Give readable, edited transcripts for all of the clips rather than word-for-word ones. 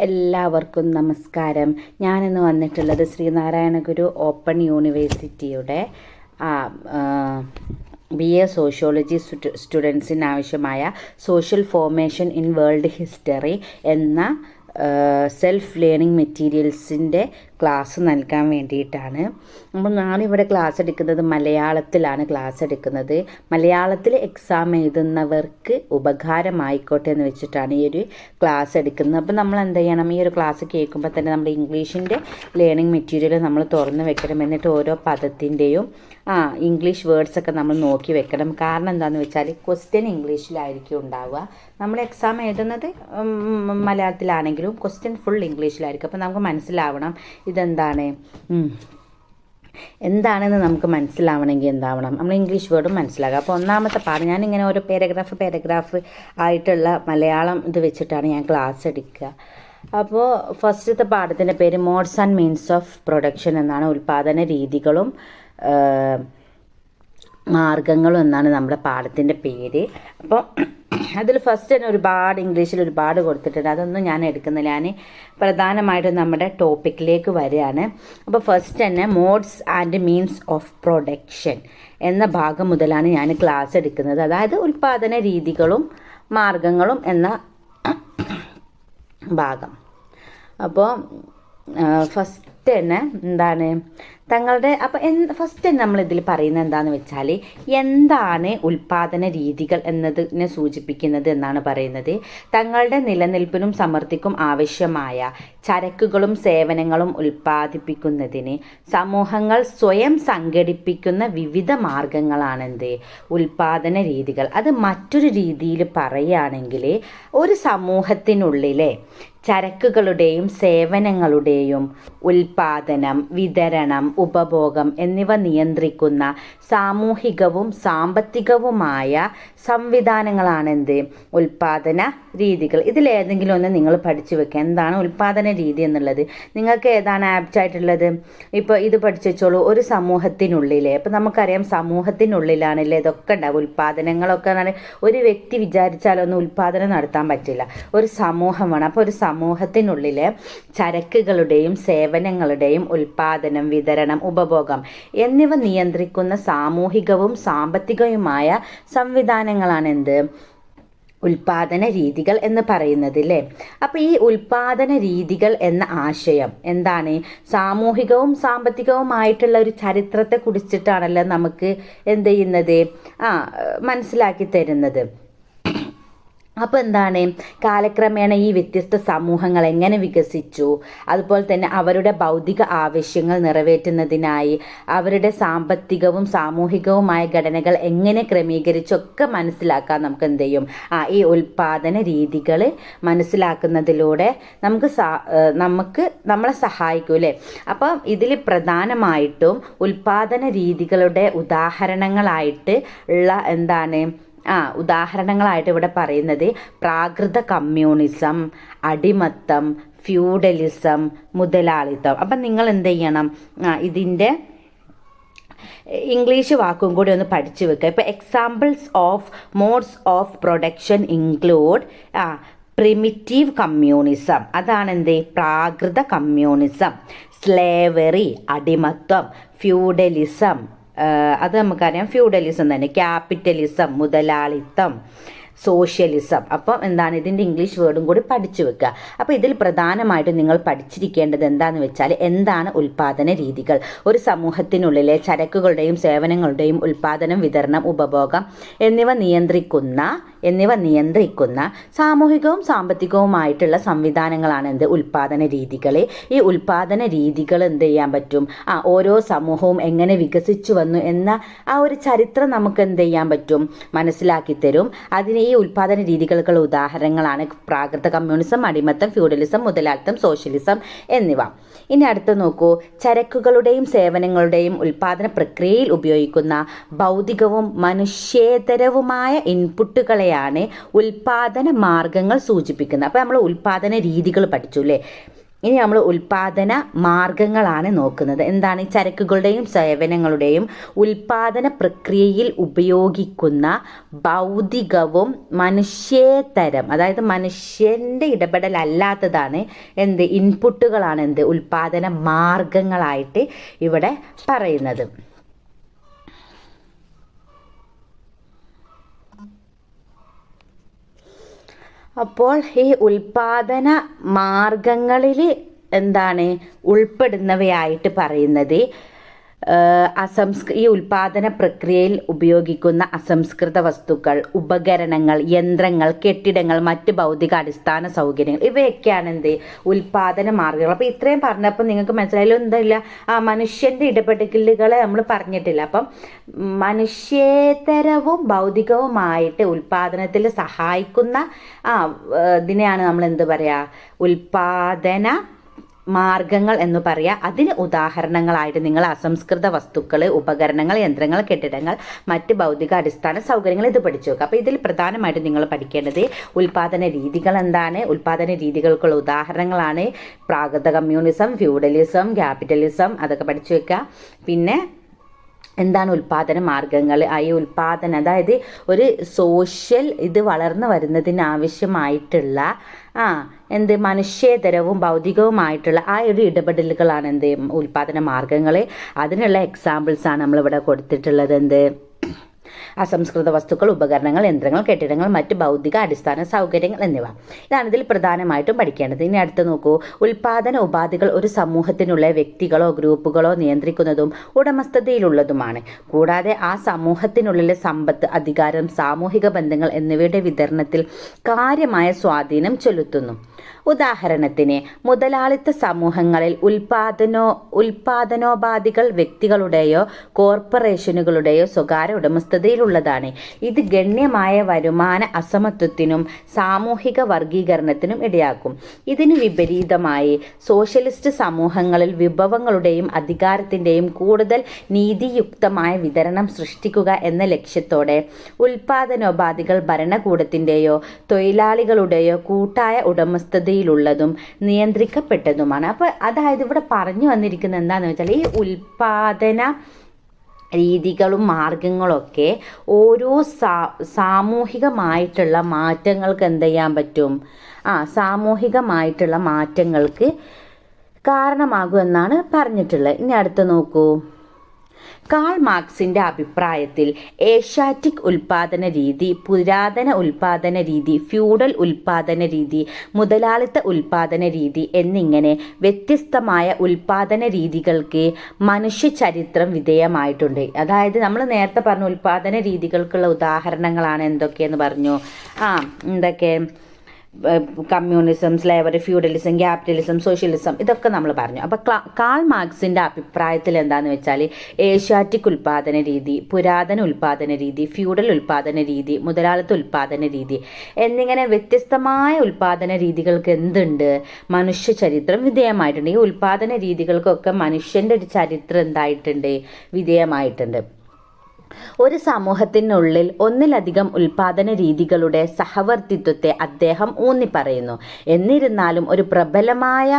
എല്ലാവർക്കും നമസ്കാരം. ഞാനിന്ന് വന്നിട്ടുള്ളത് ശ്രീനാരായണ ഗുരു ഓപ്പൺ യൂണിവേഴ്സിറ്റിയുടെ BA സോഷ്യോളജി സ്റ്റുഡൻസിന് ആവശ്യമായ social formation in world history എന്ന സെൽഫ് ലേണിംഗ് മെറ്റീരിയൽസിൻ്റെ ക്ലാസ് നൽകാൻ വേണ്ടിയിട്ടാണ്. അപ്പോൾ ഞാനിവിടെ ക്ലാസ് എടുക്കുന്നത് മലയാളത്തിലാണ് മലയാളത്തിൽ എക്സാം എഴുതുന്നവർക്ക് ഉപകാരമായിക്കോട്ടെ എന്ന് വെച്ചിട്ടാണ് ഈ ഒരു ക്ലാസ് എടുക്കുന്നത്. അപ്പോൾ നമ്മൾ എന്ത് ചെയ്യണം, ഈ ഒരു ക്ലാസ് കേൾക്കുമ്പോൾ തന്നെ നമ്മുടെ ഇംഗ്ലീഷിൻ്റെ ലേണിംഗ് മെറ്റീരിയൽ നമ്മൾ തുറന്ന് വെക്കണം. എന്നിട്ട് ഓരോ പദത്തിൻ്റെയും ഇംഗ്ലീഷ് വേർഡ്സൊക്കെ നമ്മൾ നോക്കി വെക്കണം. കാരണം എന്താണെന്ന് വെച്ചാൽ ക്വസ്റ്റ്യൻ ഇംഗ്ലീഷിലായിരിക്കും ഉണ്ടാവുക. നമ്മൾ എക്സാം എഴുതുന്നത് മലയാളത്തിലാണെങ്കിലും ക്വസ്റ്റ്യൻ ഫുൾ ഇംഗ്ലീഷിലായിരിക്കും. അപ്പോൾ നമുക്ക് മനസ്സിലാവണം എന്താണെന്ന് നമുക്ക് മനസ്സിലാവണമെങ്കിൽ എന്താവണം, നമ്മൾ ഇംഗ്ലീഷ് വേർഡും മനസ്സിലാക്കുക. അപ്പോൾ ഒന്നാമത്തെ പാഠം ഞാനിങ്ങനെ ഓരോ പാരഗ്രാഫ് ആയിട്ടുള്ള മലയാളം ഇത് വെച്ചിട്ടാണ് ഞാൻ ക്ലാസ് എടുക്കുക. അപ്പോൾ ഫസ്റ്റത്തെ പാഠത്തിൻ്റെ പേര് modes and means of production എന്നാണ്. ഉൽപ്പാദന രീതികളും മാർഗങ്ങളും എന്നാണ് നമ്മുടെ പാഠത്തിൻ്റെ പേര്. അപ്പോൾ അതിൽ ഫസ്റ്റ് തന്നെ ഇംഗ്ലീഷിൽ ഒരുപാട് കൊടുത്തിട്ടുണ്ട്. അതൊന്നും ഞാൻ എടുക്കുന്നില്ല. ഞാൻ പ്രധാനമായിട്ടും നമ്മുടെ ടോപ്പിക്കിലേക്ക് വരികയാണ്. അപ്പോൾ ഫസ്റ്റ് തന്നെ modes and means of production എന്ന ഭാഗം മുതലാണ് ഞാൻ ക്ലാസ് എടുക്കുന്നത്. അതായത് ഉൽപ്പാദന രീതികളും മാർഗങ്ങളും എന്ന ഭാഗം. അപ്പോൾ ഫസ്റ്റ് തന്നെ ഫസ്റ്റ് തന്നെ നമ്മളിതിൽ പറയുന്നത് എന്താണെന്ന് വെച്ചാൽ, എന്താണ് ഉൽപ്പാദന രീതികൾ എന്നതിനെ സൂചിപ്പിക്കുന്നത് എന്നാണ് പറയുന്നത്. തങ്ങളുടെ നിലനിൽപ്പിനും സമൃദ്ധിക്കും ആവശ്യമായ ചരക്കുകളും സേവനങ്ങളും ഉൽപ്പാദിപ്പിക്കുന്നതിന് സമൂഹങ്ങൾ സ്വയം സംഘടിപ്പിക്കുന്ന വിവിധ മാർഗങ്ങളാണെന്ത് ഉൽപ്പാദന രീതികൾ. അത് മറ്റൊരു രീതിയിൽ പറയുകയാണെങ്കിൽ, ഒരു സമൂഹത്തിനുള്ളിലെ ചരക്കുകളുടെയും സേവനങ്ങളുടെയും ഉൽപ്പാദനം, വിതരണം, ഉപഭോഗം എന്നിവ നിയന്ത്രിക്കുന്ന സാമൂഹികവും സാമ്പത്തികവുമായ സംവിധാനങ്ങളാണെന്ത് ഉൽപ്പാദന രീതികൾ. ഇതിലേതെങ്കിലും ഒന്ന് നിങ്ങൾ പഠിച്ചു വെക്കുക. എന്താണ് ഉൽപ്പാദന രീതി എന്നുള്ളത്? നിങ്ങൾക്ക് ഏതാണ് ആപ്റ്റായിട്ടുള്ളത്? ഇപ്പോൾ ഇത് പഠിച്ചു വെച്ചോളൂ. ഒരു സമൂഹത്തിനുള്ളിലെ, ഇപ്പോൾ നമുക്കറിയാം സമൂഹത്തിനുള്ളിലാണല്ലേ ഇതൊക്കെ ഉണ്ടാവും. ഉൽപ്പാദനങ്ങളൊക്കെ ഒരു വ്യക്തി വിചാരിച്ചാലൊന്നും ഉൽപ്പാദനം നടത്താൻ പറ്റില്ല. ഒരു സമൂഹം വേണം. അപ്പോൾ ഒരു സമൂഹത്തിനുള്ളിലെ ചരക്കുകളുടെയും സേവനങ്ങളുടെയും ഉൽപ്പാദനം, വിതരണം, ഉപഭോഗം എന്നിവ നിയന്ത്രിക്കുന്ന സാമൂഹികവും സാമ്പത്തികവുമായ സംവിധാനങ്ങളാണ് എന്ത് ഉൽപ്പാദന രീതികൾ എന്ന് പറയുന്നത് അല്ലേ. അപ്പോൾ ഈ ഉൽപ്പാദന രീതികൾ എന്ന ആശയം എന്താണ്? സാമൂഹികവും സാമ്പത്തികവുമായിട്ടുള്ള ഒരു ചരിത്രത്തെ കുറിച്ചിട്ടാണല്ലോ നമുക്ക് എന്ത് ചെയ്യുന്നത്, മനസ്സിലാക്കി തരുന്നത്. അപ്പോൾ എന്താണ്, കാലക്രമേണ ഈ വ്യത്യസ്ത സമൂഹങ്ങൾ എങ്ങനെ വികസിച്ചു, അതുപോലെ തന്നെ അവരുടെ ഭൗതിക ആവശ്യങ്ങൾ നിറവേറ്റുന്നതിനായി അവരുടെ സാമ്പത്തികവും സാമൂഹികവുമായ ഘടനകൾ എങ്ങനെ ക്രമീകരിച്ചൊക്കെ മനസ്സിലാക്കാൻ നമുക്ക് എന്ത് ചെയ്യും, ഈ ഉൽപ്പാദന രീതികൾ മനസ്സിലാക്കുന്നതിലൂടെ നമ്മളെ സഹായിക്കും അല്ലേ. അപ്പം ഇതിൽ പ്രധാനമായിട്ടും ഉൽപ്പാദന രീതികളുടെ ഉദാഹരണങ്ങളായിട്ട് ഉള്ള ഉദാഹരണങ്ങളായിട്ട് ഇവിടെ പറയുന്നത് പ്രാകൃത കമ്മ്യൂണിസം, അടിമത്തം, ഫ്യൂഡലിസം, മുതലാളിത്തം. അപ്പം നിങ്ങൾ എന്ത് ചെയ്യണം, ഇതിൻ്റെ ഇംഗ്ലീഷ് വാക്കും കൂടി ഒന്ന് പഠിച്ചു വെക്കുക. ഇപ്പോൾ examples of modes of production include primitive communism, അതാണെന്ത് പ്രാകൃത കമ്മ്യൂണിസം, സ്ലേവറി അടിമത്തം, ഫ്യൂഡലിസം അത് നമുക്കറിയാം, ഫ്യൂഡലിസം തന്നെ, ക്യാപിറ്റലിസം മുതലാളിത്തം, സോഷ്യലിസം. അപ്പം എന്താണ്, ഇതിൻ്റെ ഇംഗ്ലീഷ് വേർഡും കൂടി പഠിച്ചു വെക്കുക. അപ്പോൾ ഇതിൽ പ്രധാനമായിട്ടും നിങ്ങൾ പഠിച്ചിരിക്കേണ്ടത് എന്താണെന്ന് വെച്ചാൽ, എന്താണ് ഉൽപ്പാദന രീതികൾ? ഒരു സമൂഹത്തിനുള്ളിലെ ചരക്കുകളുടെയും സേവനങ്ങളുടെയും ഉൽപ്പാദനം, വിതരണം, ഉപഭോഗം എന്നിവ നിയന്ത്രിക്കുന്ന സാമൂഹികവും സാമ്പത്തികവുമായിട്ടുള്ള സംവിധാനങ്ങളാണ് എന്ത് ഉൽപ്പാദന രീതികൾ. ഈ ഉൽപ്പാദന രീതികൾ എന്ത് ചെയ്യാൻ പറ്റും, ഓരോ സമൂഹവും എങ്ങനെ വികസിച്ചു വന്നു എന്ന ഒരു ചരിത്രം നമുക്ക് എന്ത് ചെയ്യാൻ പറ്റും, മനസ്സിലാക്കി തരും. അതിന് ഈ ഉൽപ്പാദന രീതികൾക്കുള്ള ഉദാഹരണങ്ങളാണ് പ്രാകൃത കമ്മ്യൂണിസം, അടിമത്തം, ഫ്യൂഡലിസം, മുതലാളിത്തം, സോഷ്യലിസം എന്നിവ. ഇനി അടുത്ത് നോക്കൂ, ചരക്കുകളുടെയും സേവനങ്ങളുടെയും ഉൽപ്പാദന പ്രക്രിയയിൽ ഉപയോഗിക്കുന്ന ഭൗതികവും മനുഷ്യേതരവുമായ ഇൻപുട്ടുകളെയാണ് ഉൽപ്പാദന മാർഗങ്ങൾ സൂചിപ്പിക്കുന്നത്. അപ്പോൾ നമ്മൾ ഉൽപ്പാദന രീതികൾ പഠിച്ചു അല്ലേ. ഇനി നമ്മൾ ഉൽപാദന മാർഗങ്ങളാണ് നോക്കുന്നത്. എന്താണ്? ചരക്കുകളുടെയും സേവനങ്ങളുടെയും ഉൽപാദന പ്രക്രിയയിൽ ഉപയോഗിക്കുന്ന ഭൗതികവും മനുഷ്യേതരം, അതായത് മനുഷ്യൻ്റെ ഇടപെടലല്ലാത്തതാണ് എന്ത്? ഇൻപുട്ടുകളാണ് എന്ത്? ഉൽപാദന മാർഗങ്ങളായിട്ട് ഇവിടെ പറയുന്നത്. അപ്പോൾ ഈ ഉൽപാദന മാർഗങ്ങളിൽ എന്താണ് ഉൾപ്പെടുന്നവയായിട്ട് പറയുന്നത്? ഈ ഉൽപാദന പ്രക്രിയയിൽ ഉപയോഗിക്കുന്ന അസംസ്കൃത വസ്തുക്കൾ, ഉപകരണങ്ങൾ, യന്ത്രങ്ങൾ, കെട്ടിടങ്ങൾ, മറ്റ് ഭൗതിക അടിസ്ഥാന സൗകര്യങ്ങൾ, ഇവയൊക്കെയാണ് എന്ത്? ഉൽപാദന മാർഗങ്ങൾ. അപ്പോൾ ഇത്രയും പറഞ്ഞപ്പോൾ നിങ്ങൾക്ക് മനസ്സിലായാലും എന്തായില്ല, മനുഷ്യൻ്റെ ഇടപെടലുകളെ നമ്മൾ പറഞ്ഞിട്ടില്ല. അപ്പം മനുഷ്യേതരവും ഭൗതികവുമായിട്ട് ഉൽപാദനത്തിൽ സഹായിക്കുന്ന ഇതിനെയാണ് നമ്മൾ എന്ത് പറയുക? ഉൽപാദന മാർഗങ്ങൾ എന്ന് പറയുക. അതിന് ഉദാഹരണങ്ങളായിട്ട് നിങ്ങൾ അസംസ്കൃത വസ്തുക്കൾ, ഉപകരണങ്ങൾ, യന്ത്രങ്ങൾ, കെട്ടിടങ്ങൾ, മറ്റ് ഭൗതിക അടിസ്ഥാന സൗകര്യങ്ങൾ ഇത് പഠിച്ചു വെക്കുക. അപ്പോൾ ഇതിൽ പ്രധാനമായിട്ട് നിങ്ങൾ പഠിക്കേണ്ടത് ഉൽപാദന രീതികൾ എന്താണ്, ഉൽപാദന രീതികൾക്കുള്ള ഉദാഹരണങ്ങളാണ് പ്രാകൃത കമ്മ്യൂണിസം, ഫ്യൂഡലിസം, ക്യാപിറ്റലിസം, അതൊക്കെ പഠിച്ചു വെക്കുക. പിന്നെ എന്താണ് ഉൽപാദന മാർഗങ്ങൾ? ഈ ഉൽപാദന, അതായത് ഒരു സോഷ്യൽ ഇത് വളർന്നു വരുന്നതിനാവശ്യമായിട്ടുള്ള എന്ത് മനുഷ്യേതരവും ഭൗതികവുമായിട്ടുള്ള ഒരു ഇടപെടലുകളാണ് എന്ത് ഉൽപാദന മാർഗങ്ങൾ. അതിനുള്ള എക്സാമ്പിൾസാണ് നമ്മളിവിടെ കൊടുത്തിട്ടുള്ളത്. എന്ത്? അസംസ്കൃത വസ്തുക്കൾ, ഉപകരണങ്ങൾ, യന്ത്രങ്ങൾ, കെട്ടിടങ്ങൾ, മറ്റ് ഭൗതിക അടിസ്ഥാന സൗകര്യങ്ങൾ എന്നിവ. ഇതാണ് ഇതിൽ പ്രധാനമായിട്ടും പഠിക്കേണ്ടത്. ഇനി അടുത്ത് നോക്കൂ. ഉൽപാദന ഉപാധികൾ ഒരു സമൂഹത്തിനുള്ള വ്യക്തികളോ ഗ്രൂപ്പുകളോ നിയന്ത്രിക്കുന്നതും ഉടമസ്ഥതയിലുള്ളതുമാണ്. കൂടാതെ ആ സമൂഹത്തിനുള്ളിലെ സമ്പത്ത്, അധികാരം, സാമൂഹിക ബന്ധങ്ങൾ എന്നിവയുടെ വിതരണത്തിൽ കാര്യമായ സ്വാധീനം ചെലുത്തുന്നു. ഉദാഹരണത്തിന് മുതലാളിത്ത സമൂഹങ്ങളിൽ ഉൽപാദനോപാധികൾ വ്യക്തികളുടെയോ കോർപ്പറേഷനുകളുടെയോ സ്വകാര്യ ഉടമസ്ഥതയിലുള്ളതാണ്. ഇത് ഗണ്യമായ വരുമാന അസമത്വത്തിനും സാമൂഹിക വർഗീകരണത്തിനും ഇടയാക്കും. ഇതിനു വിപരീതമായി സോഷ്യലിസ്റ്റ് സമൂഹങ്ങളിൽ വിഭവങ്ങളുടെയും അധികാരത്തിൻ്റെയും കൂടുതൽ നീതിയുക്തമായ വിതരണം സൃഷ്ടിക്കുക എന്ന ലക്ഷ്യത്തോടെ ഉൽപാദനോപാധികൾ ഭരണകൂടത്തിൻ്റെയോ തൊഴിലാളികളുടെയോ കൂട്ടായ ഉടമസ്ഥതയിലുള്ളതും നിയന്ത്രിക്കപ്പെട്ടതുമാണ്. അപ്പോൾ അതായത് ഇവിടെ പറഞ്ഞു വന്നിരിക്കുന്നത് എന്താണെന്ന് വെച്ചാൽ ഈ ഉൽപാദന രീതികളും മാർഗങ്ങളൊക്കെ ഓരോ സാമൂഹികമായിട്ടുള്ള മാറ്റങ്ങൾക്ക് എന്ത് ചെയ്യാൻ പറ്റും? സാമൂഹികമായിട്ടുള്ള മാറ്റങ്ങൾക്ക് കാരണമാകുമെന്നാണ് പറഞ്ഞിട്ടുള്ളത്. ഇനി അടുത്ത് നോക്കൂ. കാൾ മാർക്സിൻ്റെ അഭിപ്രായത്തിൽ ഏഷ്യാറ്റിക് ഉൽപാദന രീതി, പുരാതന ഉൽപാദന രീതി, ഫ്യൂഡൽ ഉൽപാദന രീതി, മുതലാളിത്ത ഉൽപാദന രീതി എന്നിങ്ങനെ വ്യത്യസ്തമായ ഉൽപാദന രീതികൾക്ക് മനുഷ്യ ചരിത്രം വിധേയമായിട്ടുണ്ട്. അതായത് നമ്മൾ നേരത്തെ പറഞ്ഞ ഉൽപാദന രീതികൾക്കുള്ള ഉദാഹരണങ്ങളാണ് എന്തൊക്കെയെന്ന് പറഞ്ഞു. എന്തൊക്കെ? Communism, slavery, feudalism, capitalism, socialism, ഇതൊക്കെ നമ്മൾ പറഞ്ഞു. അപ്പോൾ കാൾ മാർക്സിൻ്റെ അഭിപ്രായത്തിൽ എന്താണെന്ന് വെച്ചാൽ ഏഷ്യാറ്റിക് ഉൽപാദന രീതി, പുരാതന ഉൽപാദന രീതി, ഫ്യൂഡൽ ഉൽപാദന രീതി, മുതലാളിത്ത ഉൽപാദന രീതി എന്നിങ്ങനെ വ്യത്യസ്തമായ ഉൽപാദന രീതികൾക്ക് എന്തുണ്ട്? മനുഷ്യ ചരിത്രം വിധേയമായിട്ടുണ്ട്. ഈ ഉൽപാദന രീതികൾക്കൊക്കെ മനുഷ്യൻ്റെ ഒരു ചരിത്രം എന്തായിട്ടുണ്ട്? വിധേയമായിട്ടുണ്ട്. ഒരു സമൂഹത്തിനുള്ളിൽ ഒന്നിലധികം ഉൽപാദന രീതികളുടെ സഹവർത്തിത്വത്തെ അദ്ദേഹം ഊന്നിപ്പറയുന്നു. എന്നിരുന്നാലും ഒരു പ്രബലമായ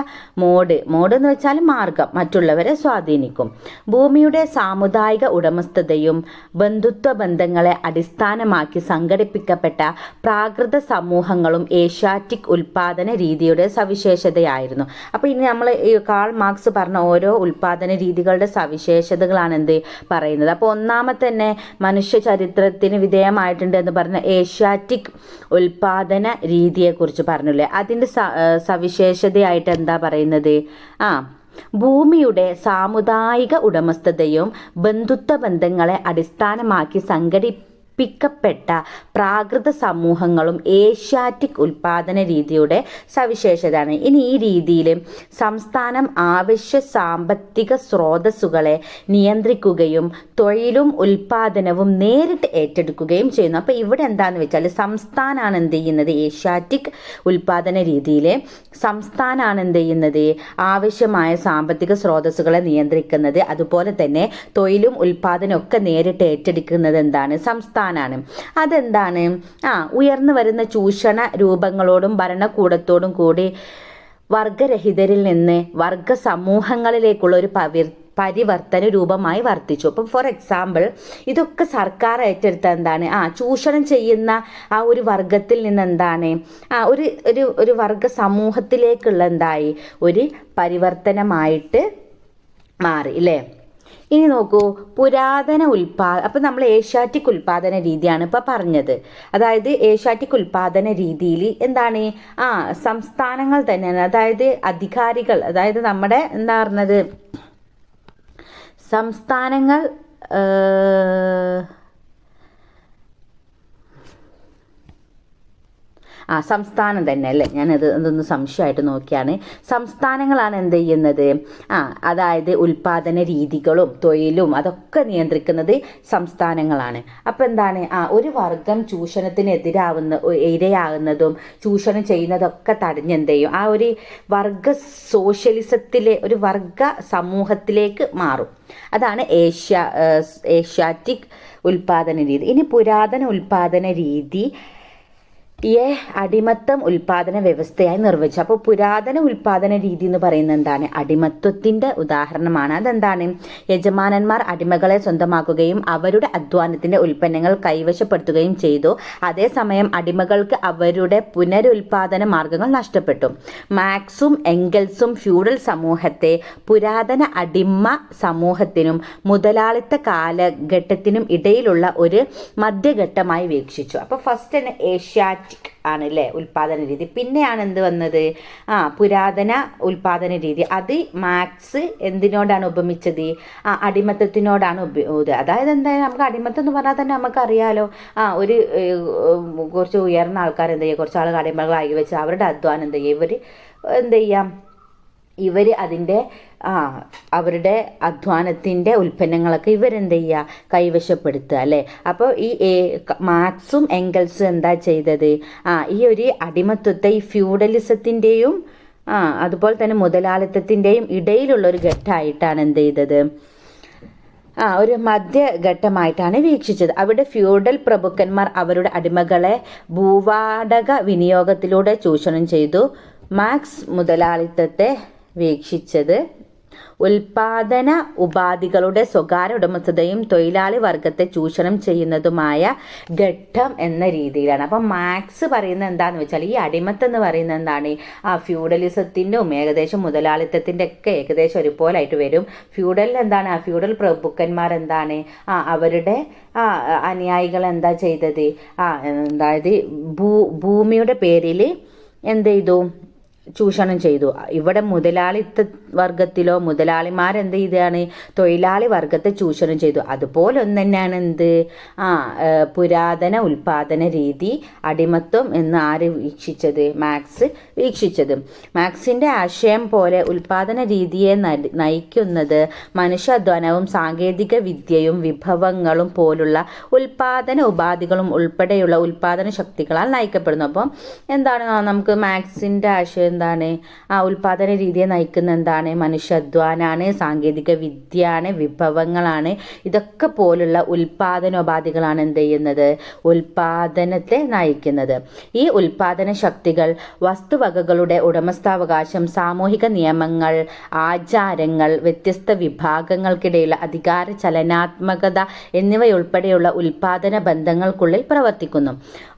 മോഡ് എന്ന് വെച്ചാൽ മാർഗം മറ്റുള്ളവരെ സ്വാധീനിക്കും. ഭൂമിയുടെ സാമുദായിക ഉടമസ്ഥതയും ബന്ധുത്വ ബന്ധങ്ങളെ അടിസ്ഥാനമാക്കി സംഘടിപ്പിക്കപ്പെട്ട പ്രാകൃത സമൂഹങ്ങളും ഏഷ്യാറ്റിക് ഉൽപാദന രീതിയുടെ സവിശേഷതയായിരുന്നു. അപ്പോൾ ഇനി നമ്മൾ ഈ കാൾ മാർക്സ് പറഞ്ഞ ഓരോ ഉൽപാദന രീതികളുടെ സവിശേഷതകളാണ് എന്ത് പറയുന്നത്. അപ്പോൾ ഒന്നാമത്തെ തന്നെ മനുഷ്യ ചരിത്രത്തിന് വിധേയമായിട്ടുണ്ട് എന്ന് പറഞ്ഞ ഏഷ്യാറ്റിക് ഉൽപാദന രീതിയെക്കുറിച്ച് പറഞ്ഞില്ലേ. അതിൻ്റെ സവിശേഷതയായിട്ട് എന്താ പറയുന്നത്? ഭൂമിയുടെ സാമുദായിക ഉടമസ്ഥതയും ബന്ധുത്വ ബന്ധങ്ങളെ അടിസ്ഥാനമാക്കി സംഘടിപ്പിക്കപ്പെട്ട പ്രാകൃത സമൂഹങ്ങളും ഏഷ്യാറ്റിക് ഉൽപാദന രീതിയുടെ സവിശേഷതയാണ്. ഇനി ഈ രീതിയിൽ സംസ്ഥാനം ആവശ്യ സാമ്പത്തിക സ്രോതസ്സുകളെ നിയന്ത്രിക്കുകയും തൊഴിലും ഉൽപാദനവും നേരിട്ട് ഏറ്റെടുക്കുകയും ചെയ്യുന്നു. അപ്പോൾ ഇവിടെ എന്താണെന്ന് വെച്ചാൽ സംസ്ഥാനമാണ് എന്ത് ചെയ്യുന്നത്? ഏഷ്യാറ്റിക് ഉൽപാദന രീതിയിൽ സംസ്ഥാനമാണ് എന്ത് ചെയ്യുന്നത്? ആവശ്യമായ സാമ്പത്തിക സ്രോതസ്സുകളെ നിയന്ത്രിക്കുന്നത്. അതുപോലെ തന്നെ തൊഴിലും ഉൽപാദനവും ഒക്കെ നേരിട്ട് ഏറ്റെടുക്കുന്നത് എന്താണ്? സംസ്ഥാനമാണ്. അതെന്താണ്? ഉയർന്നു വരുന്ന ചൂഷണ രൂപങ്ങളോടും ഭരണകൂടത്തോടും കൂടി വർഗരഹിതരിൽ നിന്ന് വർഗ സമൂഹങ്ങളിലേക്കുള്ള ഒരു പരിവർത്തന രൂപമായി വർത്തിച്ചു. അപ്പം ഫോർ എക്സാമ്പിൾ ഇതൊക്കെ സർക്കാർ ഏറ്റെടുത്ത എന്താണ്, ചൂഷണം ചെയ്യുന്ന ആ ഒരു വർഗത്തിൽ നിന്ന് എന്താണ് ഒരു ഒരു ഒരു വർഗ സമൂഹത്തിലേക്കുള്ള എന്തായി ഒരു പരിവർത്തനമായിട്ട് മാറി അല്ലേ. ഇനി നോക്കൂ, പുരാതന അപ്പം നമ്മൾ ഏഷ്യാറ്റിക് ഉൽപാദന രീതിയാണ് ഇപ്പം പറഞ്ഞത്. അതായത് ഏഷ്യാറ്റിക് ഉൽപാദന രീതിയിൽ എന്താണ് സംസ്ഥാനങ്ങൾ തന്നെയാണ്, അതായത് അധികാരികൾ, അതായത് നമ്മുടെ എന്താ പറഞ്ഞത് സംസ്ഥാനങ്ങൾ സംസ്ഥാനം തന്നെ അല്ലേ, ഞാനത് അതൊന്ന് സംശയമായിട്ട് നോക്കിയാണ്. സംസ്ഥാനങ്ങളാണ് എന്ത് ചെയ്യുന്നത്, അതായത് ഉൽപാദന രീതികളും തൊഴിലും അതൊക്കെ നിയന്ത്രിക്കുന്നത് സംസ്ഥാനങ്ങളാണ്. അപ്പം എന്താണ് ഒരു വർഗം ചൂഷണത്തിന് ഇരയാകുന്നതും ചൂഷണം ചെയ്യുന്നതൊക്കെ തടഞ്ഞെന്ത് ചെയ്യും, ആ ഒരു വർഗ സോഷ്യലിസത്തിലെ ഒരു വർഗ സമൂഹത്തിലേക്ക് മാറും. അതാണ് ഏഷ്യാറ്റിക് ഉൽപാദന രീതി. ഇനി പുരാതന ഉൽപാദന രീതി അടിമത്തം ഉൽപാദന വ്യവസ്ഥയായി നിർവചിച്ചു. അപ്പോൾ പുരാതന ഉൽപാദന രീതി എന്ന് പറയുന്നത് എന്താണ്, അടിമത്വത്തിന്റെ ഉദാഹരണമാണ്. അതെന്താണ്, യജമാനന്മാർ അടിമകളെ സ്വന്തമാക്കുകയും അവരുടെ അധ്വാനത്തിന്റെ ഉൽപ്പന്നങ്ങൾ കൈവശപ്പെടുത്തുകയും ചെയ്തു. അതേസമയം അടിമകൾക്ക് അവരുടെ പുനരുൽപാദന മാർഗങ്ങൾ നഷ്ടപ്പെട്ടു. മാർക്സും എംഗൽസും ഫ്യൂഡൽ സമൂഹത്തെ പുരാതന അടിമ സമൂഹത്തിനും മുതലാളിത്ത കാലഘട്ടത്തിനും ഇടയിലുള്ള ഒരു മധ്യഘട്ടമായി വീക്ഷിച്ചു. അപ്പോൾ ഫസ്റ്റ് തന്നെ ഏഷ്യാറ്റിക് ആണല്ലേ ഉൽപാദന രീതി. പിന്നെയാണ് എന്ത് വന്നത്, പുരാതന ഉൽപാദന രീതി. അത് മാർക്സ് എന്തിനോടാണ് ഉപമിച്ചത്, അടിമത്തത്തിനോടാണ് അതായത് എന്തായാലും നമുക്ക് അടിമത്തം എന്ന് പറഞ്ഞാൽ തന്നെ നമുക്കറിയാലോ, ഒരു കുറച്ച് ഉയർന്ന ആൾക്കാർ എന്ത് ചെയ്യുക, കുറച്ച് ആൾ അടിമകളായി വെച്ച് അവരുടെ അധ്വാനം എന്ത് ചെയ്യുക, ഇവർ എന്ത് ചെയ്യാം, ഇവർ അതിൻ്റെ അവരുടെ അധ്വാനത്തിൻ്റെ ഉൽപ്പന്നങ്ങളൊക്കെ ഇവരെന്ത് ചെയ്യുക, കൈവശപ്പെടുത്തുക അല്ലേ. അപ്പോൾ ഈ മാർക്സും എംഗൽസും എന്താ ചെയ്തത്, ഈ ഒരു അടിമത്വത്തെ ഈ ഫ്യൂഡലിസത്തിൻ്റെയും അതുപോലെ തന്നെ മുതലാളിത്തത്തിൻ്റെയും ഇടയിലുള്ള ഒരു ഘട്ടമായിട്ടാണ് എന്ത് ചെയ്തത്, ഒരു മധ്യഘട്ടമായിട്ടാണ് വീക്ഷിച്ചത്. അവിടെ ഫ്യൂഡൽ പ്രഭുക്കന്മാർ അവരുടെ അടിമകളെ ഭൂവാടക വിനിയോഗത്തിലൂടെ ചൂഷണം ചെയ്തു. മാർക്സ് മുതലാളിത്തത്തെ വീക്ഷിച്ചത് ഉൽപാദന ഉപാധികളുടെ സ്വകാര്യ ഉടമസ്ഥതയും തൊഴിലാളി വർഗത്തെ ചൂഷണം ചെയ്യുന്നതുമായ ഘട്ടം എന്ന രീതിയിലാണ്. അപ്പം മാർക്സ് പറയുന്നത് എന്താണെന്ന് വെച്ചാൽ ഈ അടിമത്തം എന്ന് പറയുന്നത് എന്താണ്, ഫ്യൂഡലിസത്തിൻ്റെയും ഏകദേശം മുതലാളിത്തത്തിൻ്റെ ഒക്കെ ഏകദേശം ഒരുപോലായിട്ട് വരും. ഫ്യൂഡലിൽ എന്താണ്, ഫ്യൂഡൽ പ്രഭുക്കന്മാർ എന്താണ്, അവരുടെ അനുയായികൾ എന്താ ചെയ്തത്, അതായത് ഭൂമിയുടെ പേരിൽ എന്ത് ചെയ്തു, ചൂഷണം ചെയ്തു. ഇവിടെ മുതലാളിത്ത വർഗത്തിലോ മുതലാളിമാരെന്ത് ചെയ്താണ്, തൊഴിലാളി വർഗത്തെ ചൂഷണം ചെയ്തു. അതുപോലെ ഒന്ന് തന്നെയാണ് എന്ത്, പുരാതന ഉൽപാദന രീതി അടിമത്വം എന്ന് ആര് വീക്ഷിച്ചത്, മാർക്സ് വീക്ഷിച്ചത്. മാർക്സിൻ്റെ ആശയം പോലെ ഉൽപാദന രീതിയെ നയിക്കുന്നത് മനുഷ്യാധ്വാനവും സാങ്കേതിക വിദ്യയും വിഭവങ്ങളും പോലുള്ള ഉൽപാദന ഉപാധികളും ഉൾപ്പെടെയുള്ള ഉൽപാദന ശക്തികളാൽ നയിക്കപ്പെടുന്നു. അപ്പം എന്താണ് നമുക്ക് മാർക്സിൻ്റെ ആശയം എന്താണ്, ഉൽപാദന രീതിയെ നയിക്കുന്ന എന്താണ്, മനുഷ്യാധ്വാനാണ്, സാങ്കേതിക വിദ്യയാണ്, വിഭവങ്ങളാണ്. ഇതൊക്കെ പോലുള്ള ഉൽപാദനോപാധികളാണ് എന്ത് ചെയ്യുന്നത്, ഉൽപാദനത്തെ നയിക്കുന്നത്. ഈ ഉൽപാദന ശക്തികൾ വസ്തുവകകളുടെ ഉടമസ്ഥാവകാശം, സാമൂഹിക നിയമങ്ങൾ, ആചാരങ്ങൾ, വ്യത്യസ്ത വിഭാഗങ്ങൾക്കിടയിലുള്ള അധികാര ചലനാത്മകത എന്നിവയുൾപ്പെടെയുള്ള ഉൽപാദന ബന്ധങ്ങൾക്കുള്ളിൽ പ്രവർത്തിക്കുന്നു.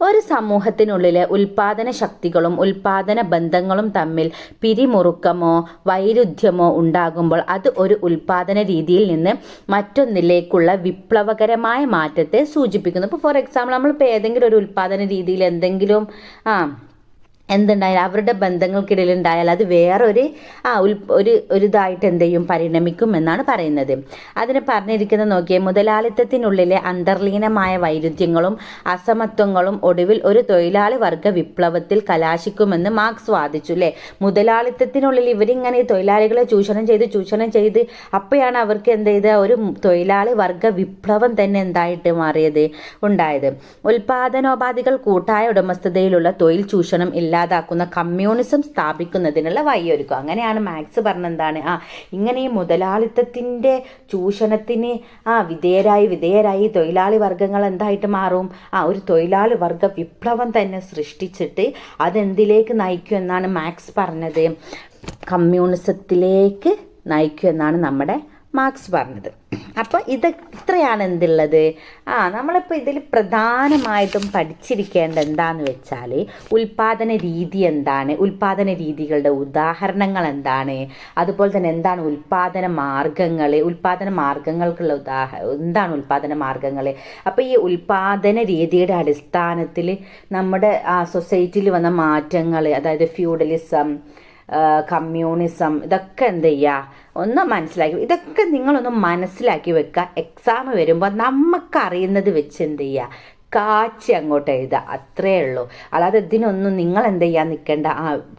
ഒരു സമൂഹത്തിനുള്ളിലെ ഉൽപാദന ശക്തികളും ഉൽപാദന ബന്ധങ്ങളും തമ്മിൽ പിരിമുറുക്കമോ വൈരുദ്ധ്യമോ ഉണ്ടാകുമ്പോൾ അത് ഒരു ഉൽപാദന രീതിയിൽ നിന്ന് മറ്റൊന്നിലേക്കുള്ള വിപ്ലവകരമായ മാറ്റത്തെ സൂചിപ്പിക്കുന്നു. ഇപ്പോൾ ഫോർ എക്സാമ്പിൾ നമ്മളിപ്പോൾ ഏതെങ്കിലും ഒരു ഉൽപാദന രീതിയിൽ എന്തെങ്കിലും എന്തുണ്ടായാലും അവരുടെ ബന്ധങ്ങൾക്കിടയിൽ ഉണ്ടായാൽ അത് വേറൊരു ഒരു ഇതായിട്ട് എന്ത് ചെയ്യും, പരിണമിക്കും എന്നാണ് പറയുന്നത്. അതിന് പറഞ്ഞിരിക്കുന്നത് നോക്കിയേ, മുതലാളിത്തത്തിനുള്ളിലെ അന്തർലീനമായ വൈരുദ്ധ്യങ്ങളും അസമത്വങ്ങളും ഒടുവിൽ ഒരു തൊഴിലാളി വർഗ വിപ്ലവത്തിൽ കലാശിക്കുമെന്ന് മാർക്സ് വാദിച്ചു അല്ലേ. മുതലാളിത്തത്തിനുള്ളിൽ ഇവരിങ്ങനെ തൊഴിലാളികളെ ചൂഷണം ചെയ്ത് അപ്പോഴാണ് അവർക്ക് എന്ത് ചെയ്ത് ഒരു തൊഴിലാളി വർഗ വിപ്ലവം തന്നെ ഉണ്ടായത്. ഉൽപാദനോപാധികൾ കൂട്ടായ ഉടമസ്ഥതയിലുള്ള തൊഴിൽ ചൂഷണം ഇല്ലാതാക്കുക ഇല്ലാതാക്കുന്ന കമ്മ്യൂണിസം സ്ഥാപിക്കുന്നതിനുള്ള വഴിയൊരുക്കും. അങ്ങനെയാണ് മാർക്സ് പറഞ്ഞെന്താണ്, ഇങ്ങനെ ഈ മുതലാളിത്തത്തിൻ്റെ ചൂഷണത്തിന് വിധേയരായി തൊഴിലാളി വർഗ്ഗങ്ങൾ എന്തായിട്ട് മാറും, ഒരു തൊഴിലാളി വർഗ വിപ്ലവം തന്നെ സൃഷ്ടിച്ചിട്ട് അതെന്തിലേക്ക് നയിക്കും എന്നാണ് മാർക്സ് പറഞ്ഞത്, കമ്മ്യൂണിസത്തിലേക്ക് നയിക്കും എന്നാണ് നമ്മുടെ മാർക്സ് പറഞ്ഞത്. അപ്പോൾ ഇത്രയാണ് എന്തുള്ളത്, നമ്മളിപ്പോൾ ഇതിൽ പ്രധാനമായിട്ടും പഠിച്ചിരിക്കേണ്ട എന്താണെന്ന് വെച്ചാൽ ഉൽപ്പാദന രീതി എന്താണ്, ഉൽപ്പാദന രീതികളുടെ ഉദാഹരണങ്ങൾ എന്താണ്, അതുപോലെ തന്നെ എന്താണ് ഉൽപ്പാദന മാർഗങ്ങൾക്കുള്ള എന്താണ് ഉൽപ്പാദന മാർഗങ്ങൾ. അപ്പോൾ ഈ ഉൽപ്പാദന രീതിയുടെ അടിസ്ഥാനത്തിൽ നമ്മുടെ സൊസൈറ്റിയിൽ വന്ന മാറ്റങ്ങൾ, അതായത് ഫ്യൂഡലിസം, കമ്മ്യൂണിസം, ഇതൊക്കെ എന്ത് ചെയ്യുക ഒന്ന് മനസ്സിലാക്കി, ഇതൊക്കെ നിങ്ങളൊന്ന് മനസ്സിലാക്കി വെക്കുക. എക്സാം വരുമ്പോൾ നമുക്കറിയുന്നത് വെച്ച് എന്ത് ചെയ്യുക, കാച്ചി അങ്ങോട്ട് എഴുതുക, അത്രയേ ഉള്ളൂ. അല്ലാതെ ഇതിനൊന്നും നിങ്ങൾ എന്ത് ചെയ്യാൻ നിൽക്കേണ്ട,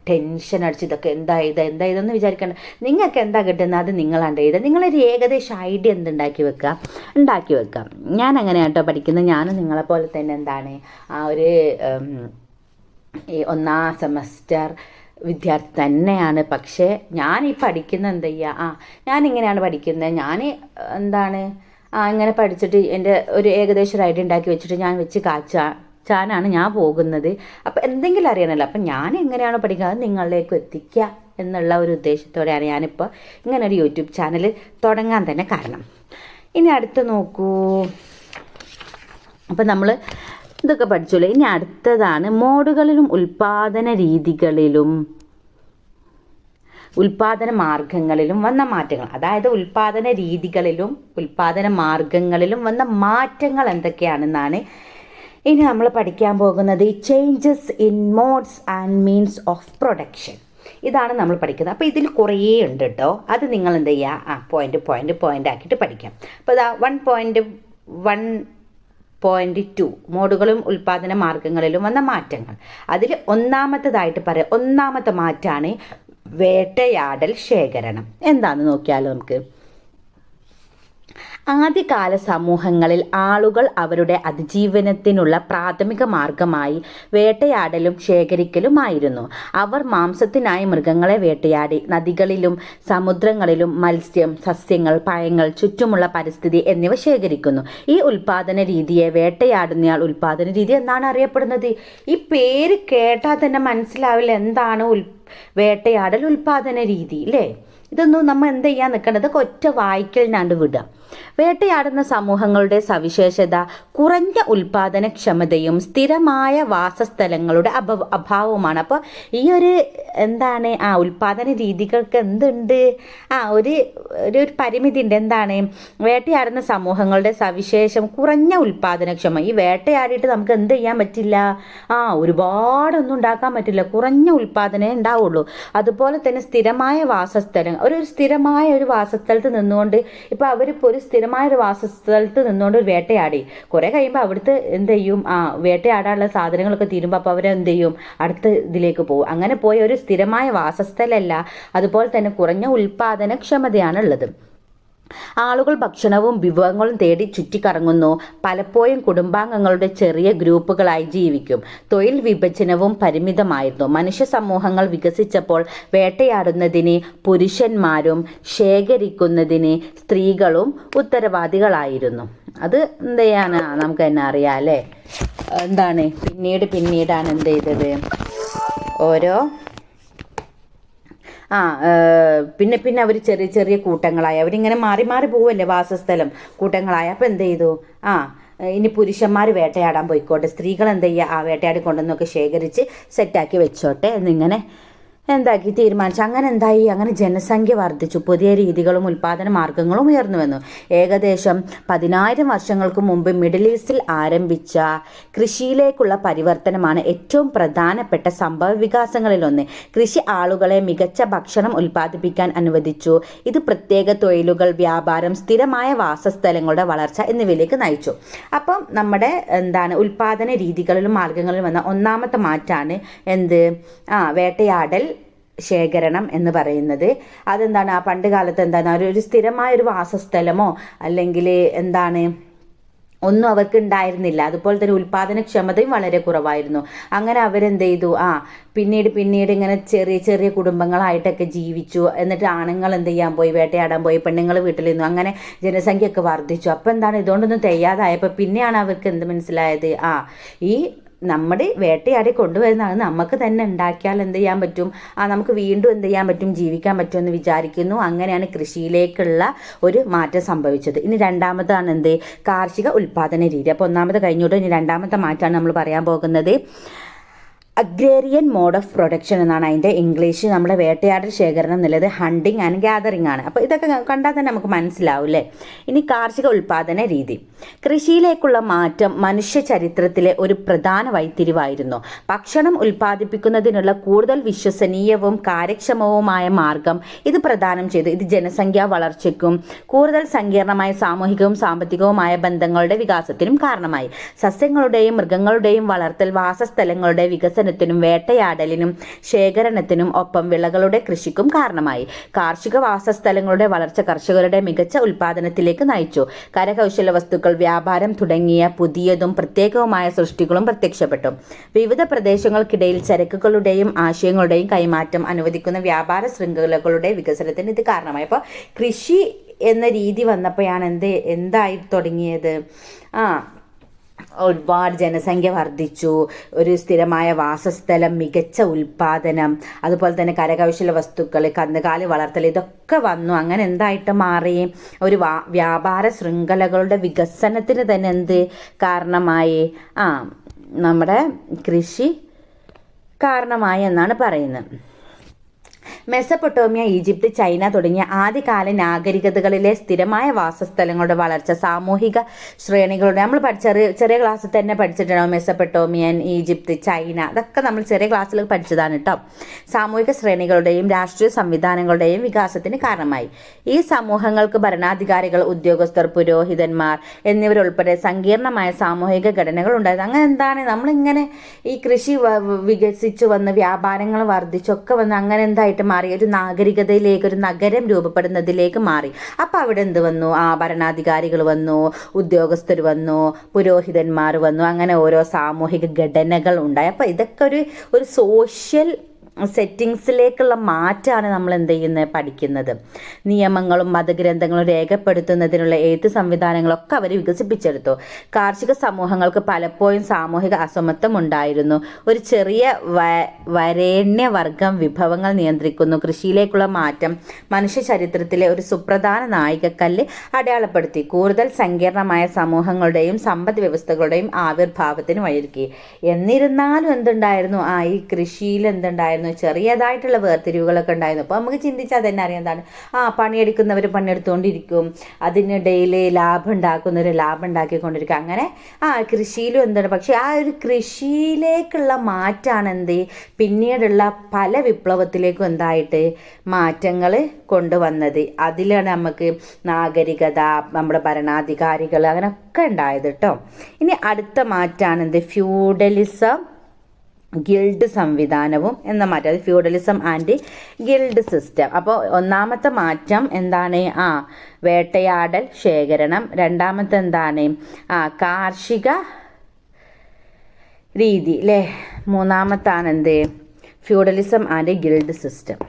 ടെൻഷൻ അടിച്ച് ഇതൊക്കെ എന്താ ഇതെന്ന് വിചാരിക്കേണ്ട. നിങ്ങൾക്ക് എന്താ കിട്ടുന്നത് അത് നിങ്ങളാണ്ട് എഴുതുക. നിങ്ങളൊരു ഏകദേശം ഐഡിയ ഉണ്ടാക്കി വെക്കുക. ഞാൻ അങ്ങനെ കേട്ടോ പഠിക്കുന്നത്. ഞാനും നിങ്ങളെപ്പോലെ തന്നെ എന്താണ് ഒരു ഈ 1ാം സെമസ്റ്റർ വിദ്യാർത്ഥി തന്നെയാണ്. പക്ഷേ ഞാൻ ഈ പഠിക്കുന്ന എന്ത് ചെയ്യുക, ഞാനിങ്ങനെയാണ് പഠിക്കുന്നത്. ഞാൻ എന്താണ് ഇങ്ങനെ പഠിച്ചിട്ട് എൻ്റെ ഒരു ഏകദേശം ഒരു ഐഡിയ ഉണ്ടാക്കി വെച്ചിട്ട് ഞാൻ വെച്ച് കാച്ചാനാണ് ഞാൻ പോകുന്നത്. അപ്പം എന്തെങ്കിലും അറിയണമല്ലോ. അപ്പം ഞാൻ എങ്ങനെയാണ് പഠിക്കുക അത് നിങ്ങളിലേക്ക് എത്തിക്കുക എന്നുള്ള ഒരു ഉദ്ദേശത്തോടെയാണ് ഞാനിപ്പോൾ ഇങ്ങനെ ഒരു യൂട്യൂബ് ചാനൽ തുടങ്ങാൻ തന്നെ കാരണം. ഇനി അടുത്ത് നോക്കൂ. അപ്പം നമ്മൾ ഇതൊക്കെ പഠിച്ചോളൂ. ഇനി അടുത്തതാണ് മോഡുകളിലും ഉൽപ്പാദന രീതികളിലും ഉൽപ്പാദന മാർഗങ്ങളിലും വന്ന മാറ്റങ്ങൾ. അതായത് ഉൽപ്പാദന രീതികളിലും ഉൽപ്പാദന മാർഗങ്ങളിലും വന്ന മാറ്റങ്ങൾ എന്തൊക്കെയാണെന്നാണ് ഇനി നമ്മൾ പഠിക്കാൻ പോകുന്നത്. Changes in modes and means of production, ഇതാണ് നമ്മൾ പഠിക്കുന്നത്. അപ്പോൾ ഇതിൽ കുറേ ഉണ്ട് കേട്ടോ. അത് നിങ്ങൾ എന്ത് ചെയ്യുക, പോയിന്റ് ആക്കിയിട്ട് പഠിക്കാം. അപ്പോൾ ഇതാ 1.1.2 മോഡുകളും ഉൽപ്പാദന മാർഗങ്ങളിലും വന്ന മാറ്റങ്ങൾ. അതിൽ ഒന്നാമത്തേതായിട്ട് പറയാം. ഒന്നാമത്തെ മാറ്റമാണ് വേട്ടയാടൽ ശേഖരണം. എന്താണെന്ന് നോക്കിയാലോ നമുക്ക്. ആദ്യകാല സമൂഹങ്ങളിൽ ആളുകൾ അവരുടെ അതിജീവനത്തിനുള്ള പ്രാഥമിക മാർഗമായി വേട്ടയാടലും ശേഖരിക്കലുമായിരുന്നു. അവർ മാംസത്തിനായി മൃഗങ്ങളെ വേട്ടയാടി നദികളിലും സമുദ്രങ്ങളിലും മത്സ്യം, സസ്യങ്ങൾ, പഴങ്ങൾ, ചുറ്റുമുള്ള പരിസ്ഥിതി എന്നിവ ശേഖരിക്കുന്നു. ഈ ഉൽപാദന രീതിയെ വേട്ടയാടുന്നയാൾ ഉൽപാദന രീതി എന്നാണ് അറിയപ്പെടുന്നത്. ഈ പേര് കേട്ടാൽ തന്നെ മനസ്സിലാവില്ല എന്താണ് വേട്ടയാടൽ ഉൽപാദന രീതി അല്ലേ. ഇതൊന്നും നമ്മൾ എന്ത് ചെയ്യാൻ നിൽക്കേണ്ടത്, ഒറ്റ വായിക്കലിനാണ്ട് വിടുക. വേട്ടയാടുന്ന സമൂഹങ്ങളുടെ സവിശേഷത കുറഞ്ഞ ഉൽപാദനക്ഷമതയും സ്ഥിരമായ വാസസ്ഥലങ്ങളുടെ അഭാവവുമാണ്. അപ്പോൾ ഈ ഒരു എന്താണ് ഉൽപാദന രീതികൾക്ക് എന്തുണ്ട്, ഒരു പരിമിതി ഉണ്ട്. എന്താണ് വേട്ടയാടുന്ന സമൂഹങ്ങളുടെ സവിശേഷം കുറഞ്ഞ ഉൽപാദനക്ഷമ. ഈ വേട്ടയാടിയിട്ട് നമുക്ക് എന്ത് ചെയ്യാൻ പറ്റില്ല, ഒരുപാടൊന്നും ഉണ്ടാക്കാൻ പറ്റില്ല, കുറഞ്ഞ ഉൽപാദനമേ ഉണ്ടാവുള്ളൂ. അതുപോലെ തന്നെ സ്ഥിരമായ വാസസ്ഥലം, ഒരു സ്ഥിരമായ ഒരു വാസസ്ഥലത്ത് നിന്നുകൊണ്ട് ഇപ്പോൾ അവരിപ്പോൾ ഒരു സ്ഥിരമായ ഒരു വാസസ്ഥലത്ത് നിന്നുകൊണ്ട് ഒരു വേട്ടയാടി കുറേ കഴിയുമ്പോൾ അവിടുത്തെ എന്ത് ചെയ്യും, വേട്ടയാടാനുള്ള സാധനങ്ങളൊക്കെ തീരുമ്പോൾ അപ്പോൾ അവരെന്ത് ചെയ്യും, അടുത്ത ഇതിലേക്ക് പോകും. അങ്ങനെ പോയ ഒരു സ്ഥിരമായ വാസസ്ഥലമല്ല. അതുപോലെ തന്നെ കുറഞ്ഞ ഉൽപാദനക്ഷമതയാണുള്ളത്. ആളുകൾ ഭക്ഷണവും വിഭവങ്ങളും തേടി ചുറ്റിക്കറങ്ങുന്നു. പലപ്പോഴും കുടുംബാംഗങ്ങളുടെ ചെറിയ ഗ്രൂപ്പുകളായി ജീവിക്കും. തൊഴിൽ വിഭജനവും പരിമിതമായിരുന്നു. മനുഷ്യ സമൂഹങ്ങൾ വികസിച്ചപ്പോൾ വേട്ടയാടുന്നതിന് പുരുഷന്മാരും ശേഖരിക്കുന്നതിന് സ്ത്രീകളും ഉത്തരവാദികളായിരുന്നു. അത് എന്ത് ചെയ്യാനാ നമുക്ക് തന്നെ അറിയാം അല്ലേ. എന്താണ് പിന്നീടാണ് എന്ത് ചെയ്തത്, ഓരോ പിന്നെ അവർ ചെറിയ ചെറിയ കൂട്ടങ്ങളായി അവരിങ്ങനെ മാറി മാറി പോവല്ലേ വാസസ്ഥലം കൂട്ടങ്ങളായി. അപ്പോൾ എന്ത് ചെയ്തു, ഇനി പുരുഷന്മാർ വേട്ടയാടാൻ പോയിക്കോട്ടെ, സ്ത്രീകൾ എന്ത് ചെയ്യുക, വേട്ടയാടി കൊണ്ടുവന്നൊക്കെ ശേഖരിച്ച് സെറ്റാക്കി വെച്ചോട്ടെ എന്നിങ്ങനെ എന്താക്കി തീരുമാനിച്ചു. അങ്ങനെ എന്തായി, അങ്ങനെ ജനസംഖ്യ വർദ്ധിച്ചു. പുതിയ രീതികളും ഉൽപാദന മാർഗങ്ങളും ഉയർന്നു വന്നു. ഏകദേശം 10,000 വർഷങ്ങൾക്ക് മുമ്പ് മിഡിൽ ഈസ്റ്റിൽ ആരംഭിച്ച കൃഷിയിലേക്കുള്ള പരിവർത്തനമാണ് ഏറ്റവും പ്രധാനപ്പെട്ട സംഭവ വികാസങ്ങളിലൊന്ന്. കൃഷി ആളുകളെ മികച്ച ഭക്ഷണം ഉൽപ്പാദിപ്പിക്കാൻ അനുവദിച്ചു. ഇത് പ്രത്യേക തൊഴിലുകൾ, വ്യാപാരം, സ്ഥിരമായ വാസസ്ഥലങ്ങളുടെ വളർച്ച എന്നിവയിലേക്ക് നയിച്ചു. അപ്പം നമ്മുടെ ഉൽപാദന രീതികളിലും മാർഗങ്ങളിലും വന്ന ഒന്നാമത്തെ മാറ്റാണ് എന്ത്, വേട്ടയാടൽ ശേഖരണം എന്ന് പറയുന്നത്. അതെന്താണ്, പണ്ട് കാലത്ത് എന്താണ് ഒരു സ്ഥിരമായ ഒരു വാസസ്ഥലമോ അല്ലെങ്കിൽ ഒന്നും അവർക്ക് ഉണ്ടായിരുന്നില്ല. അതുപോലെ തന്നെ ഉൽപാദനക്ഷമതയും വളരെ കുറവായിരുന്നു. അങ്ങനെ അവരെന്ത് ചെയ്തു, പിന്നീട് ഇങ്ങനെ ചെറിയ ചെറിയ കുടുംബങ്ങളായിട്ടൊക്കെ ജീവിച്ചു. എന്നിട്ട് ആണുങ്ങൾ എന്ത് ചെയ്യാൻ പോയി, വേട്ടയാടാൻ പോയി, പെണ്ണുങ്ങൾ വീട്ടിലിരുന്നു. അങ്ങനെ ജനസംഖ്യയൊക്കെ വർദ്ധിച്ചു. അപ്പം എന്താണ്, ഇതുകൊണ്ടൊന്നും തെയ്യാതായപ്പോൾ പിന്നെയാണ് അവർക്ക് എന്ത് മനസ്സിലായത്, ഈ നമ്മുടെ വേട്ടയാടി കൊണ്ടുവരുന്നതാണ് നമുക്ക് തന്നെ ഉണ്ടാക്കിയാൽ എന്ത് ചെയ്യാൻ പറ്റും, നമുക്ക് വീണ്ടും എന്ത് ചെയ്യാൻ പറ്റും, ജീവിക്കാൻ പറ്റുമെന്ന് വിചാരിക്കുന്നു. അങ്ങനെയാണ് കൃഷിയിലേക്കുള്ള ഒരു മാറ്റം സംഭവിച്ചത്. ഇനി രണ്ടാമതാണ് എന്ത്, കാർഷിക ഉൽപാദന രീതി. അപ്പോൾ ഒന്നാമത് കഴിഞ്ഞോട്ട് ഇനി രണ്ടാമത്തെ മാറ്റമാണ് നമ്മൾ പറയാൻ പോകുന്നത്. അഗ്രേറിയൻ മോഡ് ഓഫ് പ്രൊഡക്ഷൻ എന്നാണ് അതിൻ്റെ ഇംഗ്ലീഷ്. നമ്മുടെ വേട്ടയാടൽ ശേഖരണം എന്നുള്ളത് ഹണ്ടിങ് ആൻഡ് ഗ്യാതറിംഗ് ആണ്. അപ്പോൾ ഇതൊക്കെ കണ്ടാൽ തന്നെ നമുക്ക് മനസ്സിലാവും അല്ലേ. ഇനി കാർഷിക ഉൽപാദന രീതി. കൃഷിയിലേക്കുള്ള മാറ്റം മനുഷ്യ ചരിത്രത്തിലെ ഒരു പ്രധാന വഴിത്തിരിവായിരുന്നു. ഭക്ഷണം ഉൽപ്പാദിപ്പിക്കുന്നതിനുള്ള കൂടുതൽ വിശ്വസനീയവും കാര്യക്ഷമവുമായ മാർഗം ഇത് പ്രദാനം ചെയ്തു. ഇത് ജനസംഖ്യാ വളർച്ചയ്ക്കും കൂടുതൽ സങ്കീർണമായ സാമൂഹികവും സാമ്പത്തികവുമായ ബന്ധങ്ങളുടെ വികാസത്തിനും കാരണമായി. സസ്യങ്ങളുടെയും മൃഗങ്ങളുടെയും വളർത്തൽ, വാസസ്ഥലങ്ങളുടെ വികസനത്തിനും വേട്ടയാടലിനും ശേഖരണത്തിനും ഒപ്പം വിളകളുടെ കൃഷിക്കും കാരണമായി. കാർഷിക വാസസ്ഥലങ്ങളുടെ വളർച്ച കർഷകരുടെ മികച്ച ഉൽപാദനത്തിലേക്ക് നയിച്ചു. കരകൗശല വസ്തുക്കൾ, വ്യാപാരം തുടങ്ങിയ പുതിയതും പ്രത്യേകവുമായ സൃഷ്ടികളും പ്രത്യക്ഷപ്പെട്ടു. വിവിധ പ്രദേശങ്ങൾക്കിടയിൽ ചരക്കുകളുടെയും ആശയങ്ങളുടെയും കൈമാറ്റം അനുവദിക്കുന്ന വ്യാപാര ശൃംഖലകളുടെ വികസനത്തിന് ഇത് കാരണമായി. അപ്പോൾ കൃഷി എന്ന രീതി വന്നപ്പോഴാണ് എന്തായി തുടങ്ങിയത്, ഒരുപാട് ജനസംഖ്യ വർദ്ധിച്ചു, ഒരു സ്ഥിരമായ വാസസ്ഥലം, മികച്ച ഉൽപാദനം, അതുപോലെ തന്നെ കരകൗശല വസ്തുക്കൾ, കന്നുകാലി വളർത്തൽ, ഇതൊക്കെ വന്നു. അങ്ങനെ എന്തായിട്ട് മാറി, ഒരു വ്യാപാര ശൃംഖലകളുടെ വികസനത്തിന് തന്നെ കാരണമായി, നമ്മുടെ കൃഷി കാരണമായി എന്നാണ് പറയുന്നത്. മെസപ്പൊട്ടോമിയ, ഈജിപ്ത്, ചൈന തുടങ്ങിയ ആദ്യകാല നാഗരികതകളിലെ സ്ഥിരമായ വാസസ്ഥലങ്ങളുടെ വളർച്ച സാമൂഹിക ശ്രേണികളുടെ, നമ്മൾ ചെറിയ ക്ലാസ്സിൽ തന്നെ പഠിച്ചിട്ടുണ്ടാവും. മെസപ്പൊട്ടോമിയൻ, ഈജിപ്ത്, ചൈന, അതൊക്കെ നമ്മൾ ചെറിയ ക്ലാസ്സിൽ പഠിച്ചതാണ് കേട്ടോ. സാമൂഹിക ശ്രേണികളുടെയും രാഷ്ട്രീയ സംവിധാനങ്ങളുടെയും വികാസത്തിന് കാരണമായി. ഈ സമൂഹങ്ങൾക്ക് ഭരണാധികാരികൾ, ഉദ്യോഗസ്ഥർ, പുരോഹിതന്മാർ എന്നിവരുൾപ്പെടെ സങ്കീർണമായ സാമൂഹിക ഘടനകൾ ഉണ്ടായത്. അങ്ങനെ എന്താണ്, നമ്മളിങ്ങനെ ഈ കൃഷി വികസിച്ചു വന്ന് വ്യാപാരങ്ങൾ വർദ്ധിച്ചൊക്കെ വന്ന് അങ്ങനെ എന്തായിട്ട് മാറി, ഒരു നാഗരികതയിലേക്ക്, ഒരു നഗരം രൂപപ്പെടുന്നതിലേക്ക് മാറി. അപ്പം അവിടെ എന്ത് വന്നു, ഭരണാധികാരികൾ വന്നു, ഉദ്യോഗസ്ഥർ വന്നു, പുരോഹിതന്മാർ വന്നു, അങ്ങനെ ഓരോ സാമൂഹിക ഘടനകൾ ഉണ്ടായി. അപ്പം ഇതൊക്കെ ഒരു സോഷ്യൽ സെറ്റിങ്സിലേക്കുള്ള മാറ്റമാണ് നമ്മൾ എന്ത് ചെയ്യുന്നത്, പഠിക്കുന്നത്. നിയമങ്ങളും മതഗ്രന്ഥങ്ങളും രേഖപ്പെടുത്തുന്നതിനുള്ള എഴുത്ത് സംവിധാനങ്ങളൊക്കെ അവർ വികസിപ്പിച്ചെടുത്തു. കാർഷിക സമൂഹങ്ങൾക്ക് പലപ്പോഴും സാമൂഹിക അസമത്വം ഉണ്ടായിരുന്നു. ഒരു ചെറിയ വരേണ്യവർഗം വിഭവങ്ങൾ നിയന്ത്രിക്കുന്നു. കൃഷിയിലേക്കുള്ള മാറ്റം മനുഷ്യ ചരിത്രത്തിലെ ഒരു സുപ്രധാന നാഴികക്കല്ല് അടയാളപ്പെടുത്തി. കൂടുതൽ സങ്കീർണമായ സമൂഹങ്ങളുടെയും സമ്പദ് വ്യവസ്ഥകളുടെയും ആവിർഭാവത്തിന് വഴിയൊരുക്കി. എന്നിരുന്നാലും എന്തുണ്ടായിരുന്നു, ഈ കൃഷിയിൽ എന്തുണ്ടായിരുന്നു, ചെറിയതായിട്ടുള്ള വേർതിരിവുകളൊക്കെ ഉണ്ടായിരുന്നു. അപ്പോൾ നമുക്ക് ചിന്തിച്ചാൽ തന്നെ അറിയാം എന്താണ്, പണിയെടുക്കുന്നവർ പണിയെടുത്തുകൊണ്ടിരിക്കും, അതിനിടയിൽ ലാഭം ഉണ്ടാക്കുന്നവർ ലാഭം ഉണ്ടാക്കിക്കൊണ്ടിരിക്കും. അങ്ങനെ കൃഷിയിലും എന്താണ്, പക്ഷെ ആ ഒരു കൃഷിയിലേക്കുള്ള മാറ്റമാണ് പിന്നീടുള്ള പല വിപ്ലവത്തിലേക്കും എന്തായിട്ട് മാറ്റങ്ങൾ കൊണ്ടുവന്നത്. അതിലാണ് നമുക്ക് നാഗരികത, നമ്മുടെ ഭരണാധികാരികൾ അങ്ങനെയൊക്കെ ഉണ്ടായത് കേട്ടോ. ഇനി അടുത്ത മാറ്റമാണ് ഫ്യൂഡലിസം, ഗിൽഡ് സംവിധാനവും എന്ന മാറ്റം. അത് ഫ്യൂഡലിസം ആൻഡ് ഗിൽഡ് സിസ്റ്റം. അപ്പോൾ ഒന്നാമത്തെ മാറ്റം എന്താണ്, വേട്ടയാടൽ ശേഖരണം. രണ്ടാമത്തെ എന്താണ്, കാർഷിക രീതി അല്ലേ. മൂന്നാമത്താണ് ഫ്യൂഡലിസം ആൻഡ് ഗിൽഡ് സിസ്റ്റം.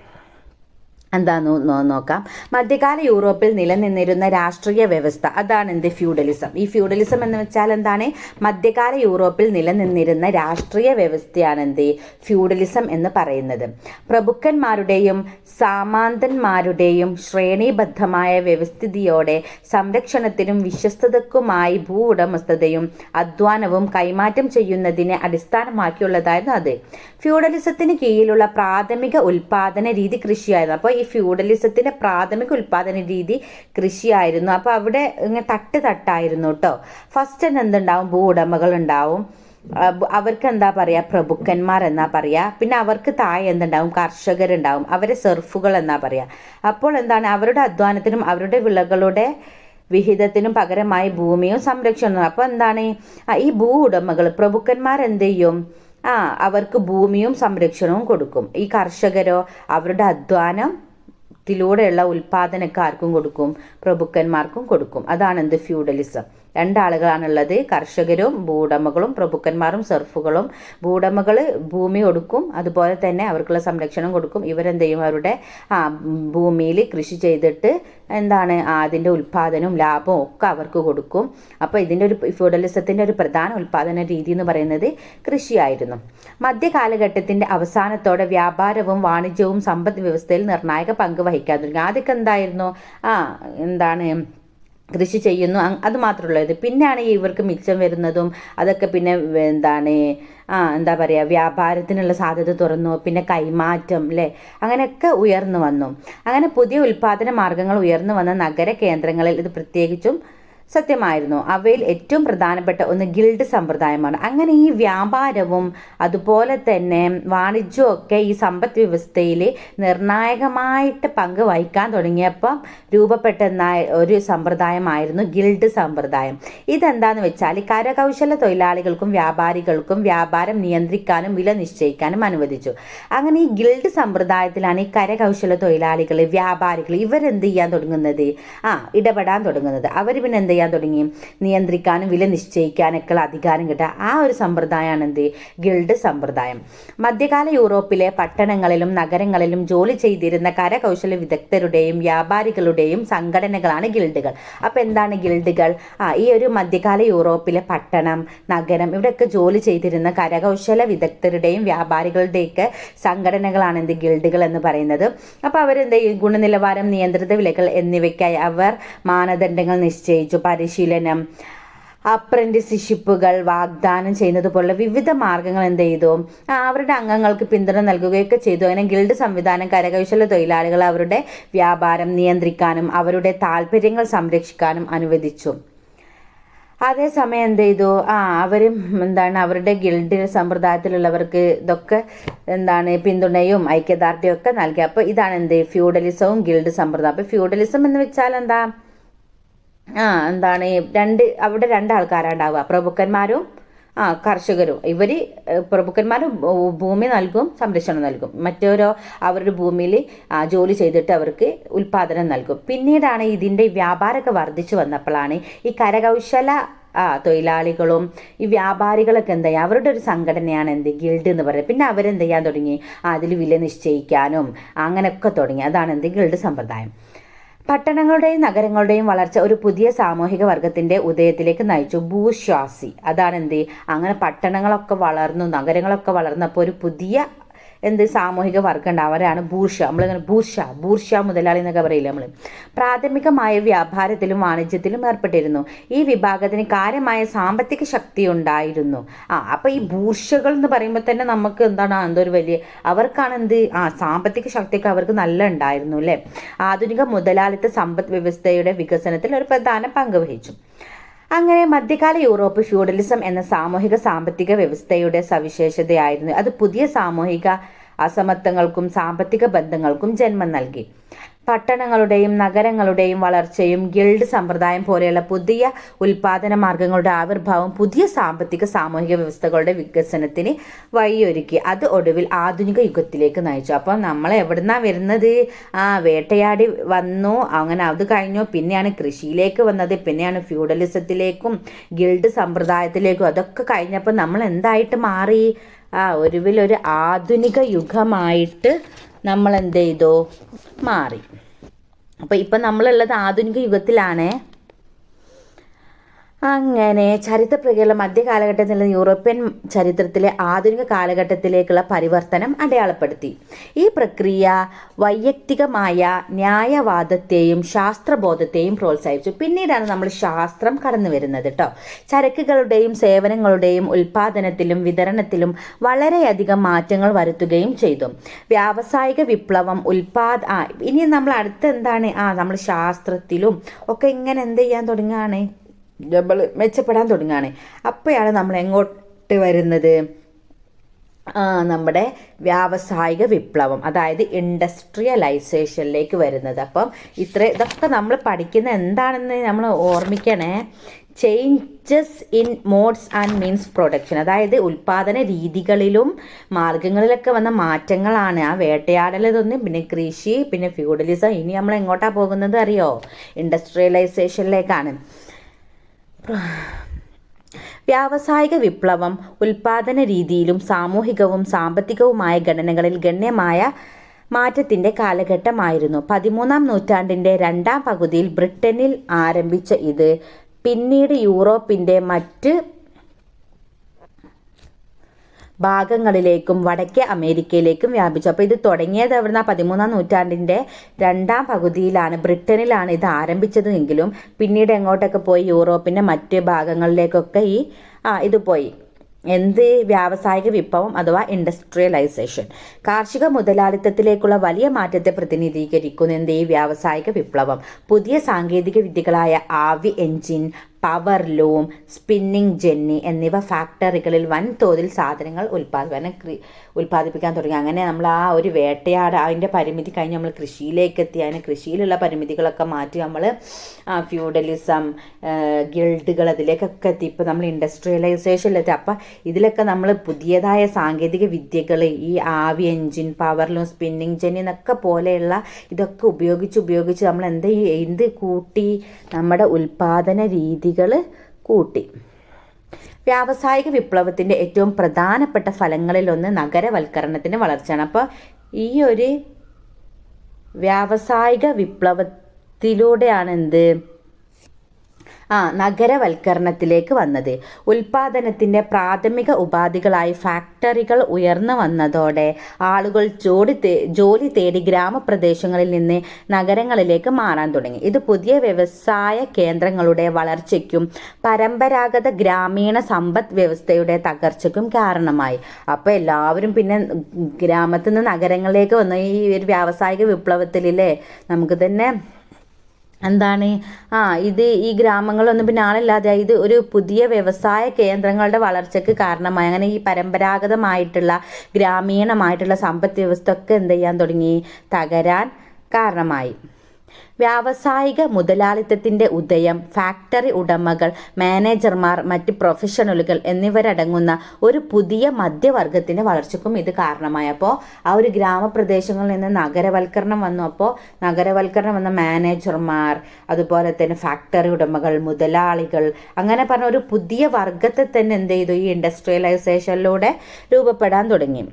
എന്താന്ന് നോക്കാം. മധ്യകാല യൂറോപ്പിൽ നിലനിന്നിരുന്ന രാഷ്ട്രീയ വ്യവസ്ഥ, അതാണ് ഫ്യൂഡലിസം. ഈ ഫ്യൂഡലിസം എന്ന് വെച്ചാൽ എന്താണ്, മധ്യകാല യൂറോപ്പിൽ നിലനിന്നിരുന്ന രാഷ്ട്രീയ വ്യവസ്ഥയാണ് ഫ്യൂഡലിസം എന്ന് പറയുന്നത്. പ്രഭുക്കന്മാരുടെയും സാമന്തന്മാരുടെയും ശ്രേണീബദ്ധമായ വ്യവസ്ഥിതിയോടെ സംരക്ഷണത്തിനും വിശ്വസ്തതക്കുമായി ഭൂ ഉടമസ്ഥതയും അധ്വാനവും കൈമാറ്റം ചെയ്യുന്നതിനെ അടിസ്ഥാനമാക്കിയുള്ളതായിരുന്നു അത്. ഫ്യൂഡലിസത്തിന് കീഴിലുള്ള പ്രാഥമിക ഉൽപാദന രീതി കൃഷിയായിരുന്നു. അപ്പോൾ ഈ ഫ്യൂഡലിസത്തിന്റെ പ്രാഥമിക ഉൽപാദന രീതി കൃഷിയായിരുന്നു. അപ്പോൾ അവിടെ ഇങ്ങനെ തട്ടായിരുന്നു കേട്ടോ. ഫസ്റ്റ് എന്തുണ്ടാവും, ഭൂ ഉടമകൾ ഉണ്ടാവും, അവർക്ക് എന്താ പറയുക, പ്രഭുക്കന്മാർ എന്നാ പറയുക. പിന്നെ അവർക്ക് താഴെ എന്തുണ്ടാവും, കർഷകരുണ്ടാവും, അവരെ സെർഫുകൾ എന്നാ പറയുക. അപ്പോൾ എന്താണ്, അവരുടെ അധ്വാനത്തിനും അവരുടെ വിളകളുടെ വിഹിതത്തിനും പകരമായി ഭൂമിയും സംരക്ഷണവും. അപ്പോൾ എന്താണ്, ഈ ഭൂ ഉടമകൾ, പ്രഭുക്കന്മാർ എന്ത് ചെയ്യും, അവർക്ക് ഭൂമിയും സംരക്ഷണവും കൊടുക്കും. ഈ കർഷകരോ അവരുടെ അധ്വാനത്തിലൂടെയുള്ള ഉൽപാദനക്കാർക്കും കൊടുക്കും, പ്രഭുക്കന്മാർക്കും കൊടുക്കും. അതാണ് ഫ്യൂഡലിസം. രണ്ടാളുകളാണുള്ളത്, കർഷകരും ഭൂവുടമകളും, പ്രഭുക്കന്മാരും സെർഫുകളും. ഭൂവുടമകൾ ഭൂമി കൊടുക്കും, അതുപോലെ തന്നെ അവർക്കുള്ള സംരക്ഷണം കൊടുക്കും. ഇവരെന്ത് ചെയ്യും, അവരുടെ ഭൂമിയിൽ കൃഷി ചെയ്തിട്ട് എന്താണ് അതിൻ്റെ ഉൽപ്പാദനവും ലാഭവും ഒക്കെ അവർക്ക് കൊടുക്കും. അപ്പോൾ ഇതിൻ്റെ ഒരു ഫ്യൂഡലിസത്തിൻ്റെ ഒരു പ്രധാന ഉൽപ്പാദന രീതി എന്ന് പറയുന്നത് കൃഷിയായിരുന്നു. മധ്യകാലഘട്ടത്തിൻ്റെ അവസാനത്തോടെ വ്യാപാരവും വാണിജ്യവും സമ്പദ് വ്യവസ്ഥയിൽ നിർണായക പങ്ക് വഹിക്കാൻ തുടങ്ങി. ആദ്യമൊക്കെ എന്തായിരുന്നു, എന്താണ് കൃഷി ചെയ്യുന്നു, അത് മാത്രമുള്ളത്. പിന്നെയാണ് ഇവർക്ക് മിച്ചം വരുന്നതും അതൊക്കെ പിന്നെ എന്താ പറയുക, വ്യാപാരത്തിനുള്ള സാധ്യത തുറന്നു, പിന്നെ കൈമാറ്റം അല്ലേ, അങ്ങനെയൊക്കെ ഉയർന്നു വന്നു. അങ്ങനെ പുതിയ ഉൽപ്പാദന മാർഗങ്ങൾ ഉയർന്നു വന്ന നഗര കേന്ദ്രങ്ങളിൽ ഇത് പ്രത്യേകിച്ചും സത്യമായിരുന്നു. അവയിൽ ഏറ്റവും പ്രധാനപ്പെട്ട ഒന്ന് ഗിൽഡ് സമ്പ്രദായമാണ്. അങ്ങനെ ഈ വ്യാപാരവും അതുപോലെ തന്നെ വാണിജ്യവും ഒക്കെ ഈ സമ്പദ് വ്യവസ്ഥയിൽ നിർണായകമായിട്ട് പങ്ക് വഹിക്കാൻ തുടങ്ങിയപ്പം രൂപപ്പെട്ട ഒരു സമ്പ്രദായമായിരുന്നു ഗിൽഡ് സമ്പ്രദായം. ഇതെന്താന്ന് വെച്ചാൽ കരകൗശല തൊഴിലാളികൾക്കും വ്യാപാരികൾക്കും വ്യാപാരം നിയന്ത്രിക്കാനും വില നിശ്ചയിക്കാനും അനുവദിച്ചു. അങ്ങനെ ഈ ഗിൽഡ് സമ്പ്രദായത്തിലാണ് ഈ കരകൗശല തൊഴിലാളികൾ, വ്യാപാരികൾ ഇവരെന്ത് ചെയ്യാൻ തുടങ്ങുന്നത്, ഇടപെടാൻ തുടങ്ങുന്നത്. അവർ പിന്നെ എന്ത് ചെയ്യാൻ തുടങ്ങി, നിയന്ത്രിക്കാനും വില നിശ്ചയിക്കാനൊക്കെ അധികാരം കിട്ടുക. ആ ഒരു സമ്പ്രദായമാണ് എന്ത്, ഗിൽഡ് സമ്പ്രദായം. മധ്യകാല യൂറോപ്പിലെ പട്ടണങ്ങളിലും നഗരങ്ങളിലും ജോലി ചെയ്തിരുന്ന കരകൗശല വിദഗ്ധരുടെയും വ്യാപാരികളുടെയും സംഘടനകളാണ് ഗിൽഡുകൾ. അപ്പോൾ എന്താണ് ഗിൽഡുകൾ? ഈ ഒരു മധ്യകാല യൂറോപ്പിലെ പട്ടണം, നഗരം ഇവിടെയൊക്കെ ജോലി ചെയ്തിരുന്ന കരകൗശല വിദഗ്ധരുടെയും വ്യാപാരികളുടെയൊക്കെ സംഘടനകളാണ് എന്ത്, ഗിൽഡുകൾ എന്ന് പറയുന്നത്. അപ്പോൾ അവരെന്ത് ചെയ്യും, ഗുണനിലവാരം, നിയന്ത്രിത വിലകൾ എന്നിവയ്ക്കായി അവർ മാനദണ്ഡങ്ങൾ നിശ്ചയിച്ചു. പരിശീലനം, അപ്രന്റീസ്ഷിപ്പുകൾ വാഗ്ദാനം ചെയ്യുന്നത് പോലുള്ള വിവിധ മാർഗങ്ങൾ എന്ത് ചെയ്തു, അവരുടെ അംഗങ്ങൾക്ക് പിന്തുണ നൽകുകയൊക്കെ ചെയ്തു. അങ്ങനെ ഗിൽഡ് സംവിധാനം കരകൗശല തൊഴിലാളികൾ അവരുടെ വ്യാപാരം നിയന്ത്രിക്കാനും അവരുടെ താല്പര്യങ്ങൾ സംരക്ഷിക്കാനും അനുവദിച്ചു. അതേസമയം എന്ത് ചെയ്തു, അവരും അവരുടെ ഗിൽഡ് സമ്പ്രദായത്തിലുള്ളവർക്ക് ഇതൊക്കെ പിന്തുണയും ഐക്യദാർഢ്യവും ഒക്കെ നൽകി. അപ്പോൾ ഇതാണ് എന്ത്, ഫ്യൂഡലിസവും ഗിൽഡ് സമ്പ്രദായം. അപ്പോൾ ഫ്യൂഡലിസം എന്ന് വെച്ചാൽ എന്താ, അവിടെ രണ്ടാൾക്കാരുണ്ടാവുക, പ്രഭുക്കന്മാരും കർഷകരും. പ്രഭുക്കന്മാരും ഭൂമി നൽകും, സംരക്ഷണം നൽകും. മറ്റോരോ അവരുടെ ഭൂമിയിൽ ജോലി ചെയ്തിട്ട് അവർക്ക് ഉൽപ്പാദനം നൽകും. പിന്നീടാണ് ഇതിൻ്റെ വ്യാപാരമൊക്കെ വർദ്ധിച്ചു വന്നപ്പോഴാണ് ഈ കരകൗശല തൊഴിലാളികളും ഈ വ്യാപാരികളൊക്കെ എന്താ ചെയ്യുക, അവരുടെ ഒരു സംഘടനയാണ് എന്ത്, ഗിൽഡ് എന്ന് പറയുന്നത്. പിന്നെ അവരെന്ത് ചെയ്യാൻ തുടങ്ങി, അതിൽ വില നിശ്ചയിക്കാനും അങ്ങനെയൊക്കെ തുടങ്ങി. അതാണ് എന്ത്, ഗിൽഡ് സമ്പ്രദായം. പട്ടണങ്ങളുടെയും നഗരങ്ങളുടെയും വളർച്ച ഒരു പുതിയ സാമൂഹിക വർഗത്തിന്റെ ഉദയത്തിലേക്ക് നയിച്ചു, ബൂർഷ്വാസി. അതാണ് എന്ത്, അങ്ങനെ പട്ടണങ്ങളൊക്കെ വളർന്നു, നഗരങ്ങളൊക്കെ വളർന്നപ്പോൾ ഒരു പുതിയ സാമൂഹിക വർഗം ഉണ്ട്, അവരാണ് ബൂർഷ. നമ്മളിങ്ങനെ ബൂർഷ മുതലാളി എന്നൊക്കെ പറയില്ല നമ്മൾ. പ്രാഥമികമായ വ്യാപാരത്തിലും വാണിജ്യത്തിലും ഏർപ്പെട്ടിരുന്നു. ഈ വിഭാഗത്തിന് കാര്യമായ സാമ്പത്തിക ശക്തി ഉണ്ടായിരുന്നു. അപ്പോൾ ഈ ബൂർഷകൾ എന്ന് പറയുമ്പോൾ തന്നെ നമുക്ക് എന്തൊരു വലിയ, അവർക്കാണ് സാമ്പത്തിക ശക്തിയൊക്കെ അവർക്ക് നല്ല ഉണ്ടായിരുന്നു അല്ലേ. ആധുനിക മുതലാളിത്ത സമ്പദ് വ്യവസ്ഥയുടെ വികസനത്തിൽ ഒരു പ്രധാന പങ്ക് വഹിച്ചു. അങ്ങനെ മധ്യകാല യൂറോപ്പ് ഫ്യൂഡലിസം എന്ന സാമൂഹിക സാമ്പത്തിക വ്യവസ്ഥയുടെ സവിശേഷതയായിരുന്നു. അത് പുതിയ സാമൂഹിക അസമത്വങ്ങൾക്കും സാമ്പത്തിക ബന്ധങ്ങൾക്കും ജന്മം നൽകി. പട്ടണങ്ങളുടെയും നഗരങ്ങളുടെയും വളർച്ചയും ഗിൽഡ് സമ്പ്രദായം പോലെയുള്ള പുതിയ ഉൽപാദന മാർഗങ്ങളുടെ ആവിർഭാവം പുതിയ സാമ്പത്തിക സാമൂഹിക വ്യവസ്ഥകളുടെ വികസനത്തിന് വഴിയൊരുക്കി. അത് ഒടുവിൽ ആധുനിക യുഗത്തിലേക്ക് നയിച്ചു. അപ്പം നമ്മൾ എവിടുന്നാ വരുന്നത്, വേട്ടയാടി വന്നു, അങ്ങനെ അത് കഴിഞ്ഞു, പിന്നെയാണ് കൃഷിയിലേക്ക് വന്നത്, പിന്നെയാണ് ഫ്യൂഡലിസത്തിലേക്കും ഗിൽഡ് സമ്പ്രദായത്തിലേക്കും. അതൊക്കെ കഴിഞ്ഞപ്പോൾ നമ്മൾ എന്തായിട്ട് മാറി, ഒടുവിൽ ഒരു ആധുനിക യുഗമായിട്ട് നമ്മൾ എന്ത് ചെയ്തു, മാറി. അപ്പോൾ ഇപ്പം നമ്മളുള്ളത് ആധുനിക യുഗത്തിലാണ്. അങ്ങനെ ചരിത്രപ്രക്രിയയുള്ള മധ്യകാലഘട്ടത്തിലുള്ള യൂറോപ്യൻ ചരിത്രത്തിലെ ആധുനിക കാലഘട്ടത്തിലേക്കുള്ള പരിവർത്തനം അടയാളപ്പെടുത്തി. ഈ പ്രക്രിയ വൈയക്തികമായ ന്യായവാദത്തെയും ശാസ്ത്രബോധത്തെയും പ്രോത്സാഹിപ്പിച്ചു. പിന്നീടാണ് നമ്മൾ ശാസ്ത്രം കടന്നു വരുന്നത് കേട്ടോ. ചരക്കുകളുടെയും സേവനങ്ങളുടെയും ഉൽപ്പാദനത്തിലും വിതരണത്തിലും വളരെയധികം മാറ്റങ്ങൾ വരുത്തുകയും ചെയ്തു. വ്യാവസായിക വിപ്ലവം ഇനി നമ്മൾ അടുത്ത് എന്താണ്, നമ്മൾ ശാസ്ത്രത്തിലും ഒക്കെ ഇങ്ങനെ എന്ത് ചെയ്യാൻ തുടങ്ങുകയാണ്, നമ്മൾ മെച്ചപ്പെടാൻ തുടങ്ങുകയാണ്. അപ്പോഴാണ് നമ്മൾ എങ്ങോട്ട് വരുന്നത്, നമ്മുടെ വ്യാവസായിക വിപ്ലവം, അതായത് ഇൻഡസ്ട്രിയലൈസേഷനിലേക്ക് വരുന്നത്. അപ്പം ഇതൊക്കെ നമ്മൾ പഠിക്കുന്ന എന്താണെന്ന് നമ്മൾ ഓർമ്മിക്കണേ. Changes in modes and means production, അതായത് ഉൽപാദന രീതികളിലും മാർഗങ്ങളിലൊക്കെ വന്ന മാറ്റങ്ങളാണ്. വേട്ടയാടലതൊന്നും, പിന്നെ കൃഷി, പിന്നെ ഫ്യൂഡലിസം. ഇനി നമ്മൾ എങ്ങോട്ടാണ് പോകുന്നത് അറിയോ, ഇൻഡസ്ട്രിയലൈസേഷനിലേക്കാണ്. വ്യാവസായിക വിപ്ലവം ഉൽപാദന രീതിയിലും സാമൂഹികവും സാമ്പത്തികവുമായ ഘടനകളിൽ ഗണ്യമായ മാറ്റത്തിന്റെ കാലഘട്ടമായിരുന്നു. 13-ാം നൂറ്റാണ്ടിന്റെ രണ്ടാം പകുതിയിൽ ബ്രിട്ടനിൽ ആരംഭിച്ച ഇത് പിന്നീട് യൂറോപ്പിന്റെ മറ്റ് ഭാഗങ്ങളിലേക്കും വടക്കേ അമേരിക്കയിലേക്കും വ്യാപിച്ചു. അപ്പോൾ ഇത് തുടങ്ങിയത് എവിടുന്ന 13-ാം നൂറ്റാണ്ടിന്റെ രണ്ടാം പകുതിയിലാണ്, ബ്രിട്ടനിലാണ് ഇത് ആരംഭിച്ചത് എങ്കിലും പിന്നീട് എങ്ങോട്ടൊക്കെ പോയി, യൂറോപ്പിന്റെ മറ്റ് ഭാഗങ്ങളിലേക്കൊക്കെ ഇത് പോയി. വ്യാവസായിക വിപ്ലവം അഥവാ ഇൻഡസ്ട്രിയലൈസേഷൻ. കാർഷിക മുതലാളിത്തത്തിലേക്കുള്ള വലിയ മാറ്റത്തെ പ്രതിനിധീകരിക്കുന്നു ഈ വ്യാവസായിക വിപ്ലവം. പുതിയ സാങ്കേതിക വിദ്യകളായ ആവി engine, power loom, spinning jenny എന്നിവ ഫാക്ടറികളിൽ വൻതോതിൽ സാധനങ്ങൾ ഉൽപ്പാദിപ്പിക്കാൻ തുടങ്ങി. അങ്ങനെ നമ്മൾ ആ ഒരു വേട്ടയാട് അതിൻ്റെ പരിമിതി കഴിഞ്ഞ് നമ്മൾ കൃഷിയിലേക്ക് എത്തി. അതിന് കൃഷിയിലുള്ള പരിമിതികളൊക്കെ മാറ്റി നമ്മൾ ഫ്യൂഡലിസം, ഗിൽഡുകൾ അതിലേക്കൊക്കെ എത്തി. ഇപ്പോൾ നമ്മൾ ഇൻഡസ്ട്രിയലൈസേഷനിലെത്തി. അപ്പം ഇതിലൊക്കെ നമ്മൾ പുതിയതായ സാങ്കേതിക വിദ്യകൾ, ഈ ആവി engine, power loom, spinning jenny എന്നൊക്കെ പോലെയുള്ള ഇതൊക്കെ ഉപയോഗിച്ച് നമ്മൾ എന്ത് കൂട്ടി, നമ്മുടെ ഉൽപ്പാദന രീതികൾ കൂട്ടി. വ്യാവസായിക വിപ്ലവത്തിൻ്റെ ഏറ്റവും പ്രധാനപ്പെട്ട ഫലങ്ങളിലൊന്ന് നഗരവൽക്കരണത്തിൻ്റെ വളർച്ചയാണ്. അപ്പോൾ ഈ ഒരു വ്യാവസായിക വിപ്ലവത്തിലൂടെയാണ് നഗരവൽക്കരണത്തിലേക്ക് വന്നത്. ഉൽപാദനത്തിൻ്റെ പ്രാഥമിക ഉപാധികളായി ഫാക്ടറികൾ ഉയർന്നു വന്നതോടെ ആളുകൾ ജോലി തേടി ഗ്രാമപ്രദേശങ്ങളിൽ നിന്ന് നഗരങ്ങളിലേക്ക് മാറാൻ തുടങ്ങി. ഇത് പുതിയ വ്യവസായ കേന്ദ്രങ്ങളുടെ വളർച്ചയ്ക്കും പരമ്പരാഗത ഗ്രാമീണ സമ്പദ് വ്യവസ്ഥയുടെ തകർച്ചയ്ക്കും കാരണമായി. അപ്പോൾ എല്ലാവരും പിന്നെ ഗ്രാമത്തിൽ നിന്ന് നഗരങ്ങളിലേക്ക് വന്ന ഈ ഒരു വ്യാവസായിക വിപ്ലവത്തിലല്ലേ നമുക്ക് തന്നെ ഈ ഗ്രാമങ്ങളൊന്നും പിന്നെ ആളില്ലാതെ ഇത് ഒരു പുതിയ വ്യവസായ കേന്ദ്രങ്ങളുടെ വളർച്ചയ്ക്ക് കാരണമായി. അങ്ങനെ ഈ പരമ്പരാഗതമായിട്ടുള്ള ഗ്രാമീണമായിട്ടുള്ള സമ്പദ് വ്യവസ്ഥ ഒക്കെ ചെയ്യാൻ തുടങ്ങി, തകരാൻ കാരണമായി. വ്യാവസായിക മുതലാളിത്തത്തിൻ്റെ ഉദയം ഫാക്ടറി ഉടമകൾ, മാനേജർമാർ, മറ്റ് പ്രൊഫഷണലുകൾ എന്നിവരടങ്ങുന്ന ഒരു പുതിയ മധ്യവർഗത്തിൻ്റെ വളർച്ചയ്ക്കും ഇത് കാരണമായി. അപ്പോൾ ആ ഒരു ഗ്രാമപ്രദേശങ്ങളിൽ നിന്ന് നഗരവൽക്കരണം വന്നു. അപ്പോൾ നഗരവൽക്കരണം വന്ന മാനേജർമാർ, അതുപോലെ തന്നെ ഫാക്ടറി ഉടമകൾ, മുതലാളികൾ, അങ്ങനെ പറഞ്ഞ ഒരു പുതിയ വർഗത്തെ തന്നെ ഈ ഇൻഡസ്ട്രിയലൈസേഷനിലൂടെ രൂപപ്പെടാൻ തുടങ്ങി.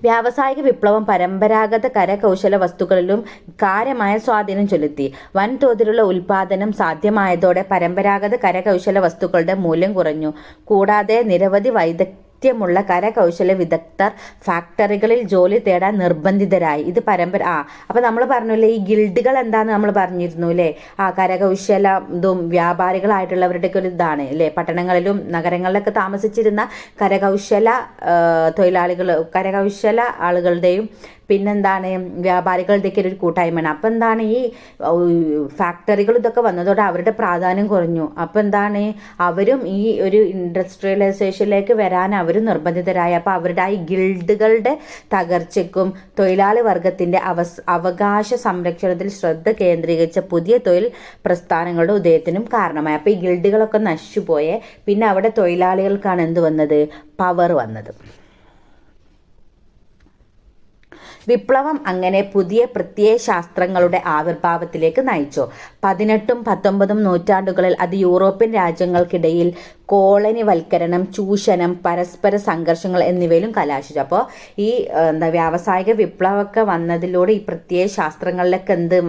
വ്യാവസായിക വിപ്ലവം പരമ്പരാഗത കരകൗശല വസ്തുക്കളിലും കാര്യമായ സ്വാധീനം ചെലുത്തി. വൻതോതിലുള്ള ഉൽപാദനം സാധ്യമായതോടെ പരമ്പരാഗത കരകൗശല വസ്തുക്കളുടെ മൂല്യം കുറഞ്ഞു. കൂടാതെ നിരവധി വൈദഗ്ധ്യമുള്ള കരകൗശല വിദഗ്ധർ ഫാക്ടറികളിൽ ജോലി തേടാൻ നിർബന്ധിതരായി. ഇത് അപ്പോൾ നമ്മൾ പറഞ്ഞല്ലേ, ഈ ഗിൽഡുകൾ എന്താന്ന് നമ്മൾ പറഞ്ഞിരുന്നു അല്ലേ. കരകൗശല വ്യാപാരികളായിട്ടുള്ളവരുടെയൊക്കെ ഒരു ഇതാണ് അല്ലേ. പട്ടണങ്ങളിലും നഗരങ്ങളിലൊക്കെ താമസിച്ചിരുന്ന കരകൗശല ആളുകളുടെയും പിന്നെന്താണ് വ്യാപാരികളുടെയൊക്കെ ഒരു കൂട്ടായ്മയാണ്. അപ്പം ഈ ഫാക്ടറികൾ ഇതൊക്കെ വന്നതോടെ അവരുടെ പ്രാധാന്യം കുറഞ്ഞു. അപ്പം അവരും ഈ ഒരു ഇൻഡസ്ട്രിയലൈസേഷനിലേക്ക് വരാൻ അവരും നിർബന്ധിതരായി. അപ്പോൾ അവരുടെ ഈ ഗിൽഡുകളുടെ തകർച്ചയ്ക്കും തൊഴിലാളി വർഗത്തിൻ്റെ അവകാശ സംരക്ഷണത്തിൽ ശ്രദ്ധ കേന്ദ്രീകരിച്ച പുതിയ തൊഴിൽ പ്രസ്ഥാനങ്ങളുടെ ഉദയത്തിനും കാരണമായി. അപ്പോൾ ഈ ഗിൽഡുകളൊക്കെ നശിച്ചുപോയേ. പിന്നെ അവിടെ തൊഴിലാളികൾക്കാണ് വന്നത്, പവർ വന്നത്. വിപ്ലവം അങ്ങനെ പുതിയ പ്രത്യയശാസ്ത്രങ്ങളുടെ ആവിർഭാവത്തിലേക്ക് നയിച്ചു. 18ഉം 19ഉം നൂറ്റാണ്ടുകളിൽ അത് യൂറോപ്യൻ രാജ്യങ്ങൾക്കിടയിൽ കോളനിവൽക്കരണം, ചൂഷണം, പരസ്പര സംഘർഷങ്ങൾ എന്നിവയിലും കലാശിച്ചു. അപ്പോൾ ഈ വ്യാവസായിക വിപ്ലവമൊക്കെ വന്നതിലൂടെ ഈ പ്രത്യയശാസ്ത്രങ്ങളിലൊക്കെ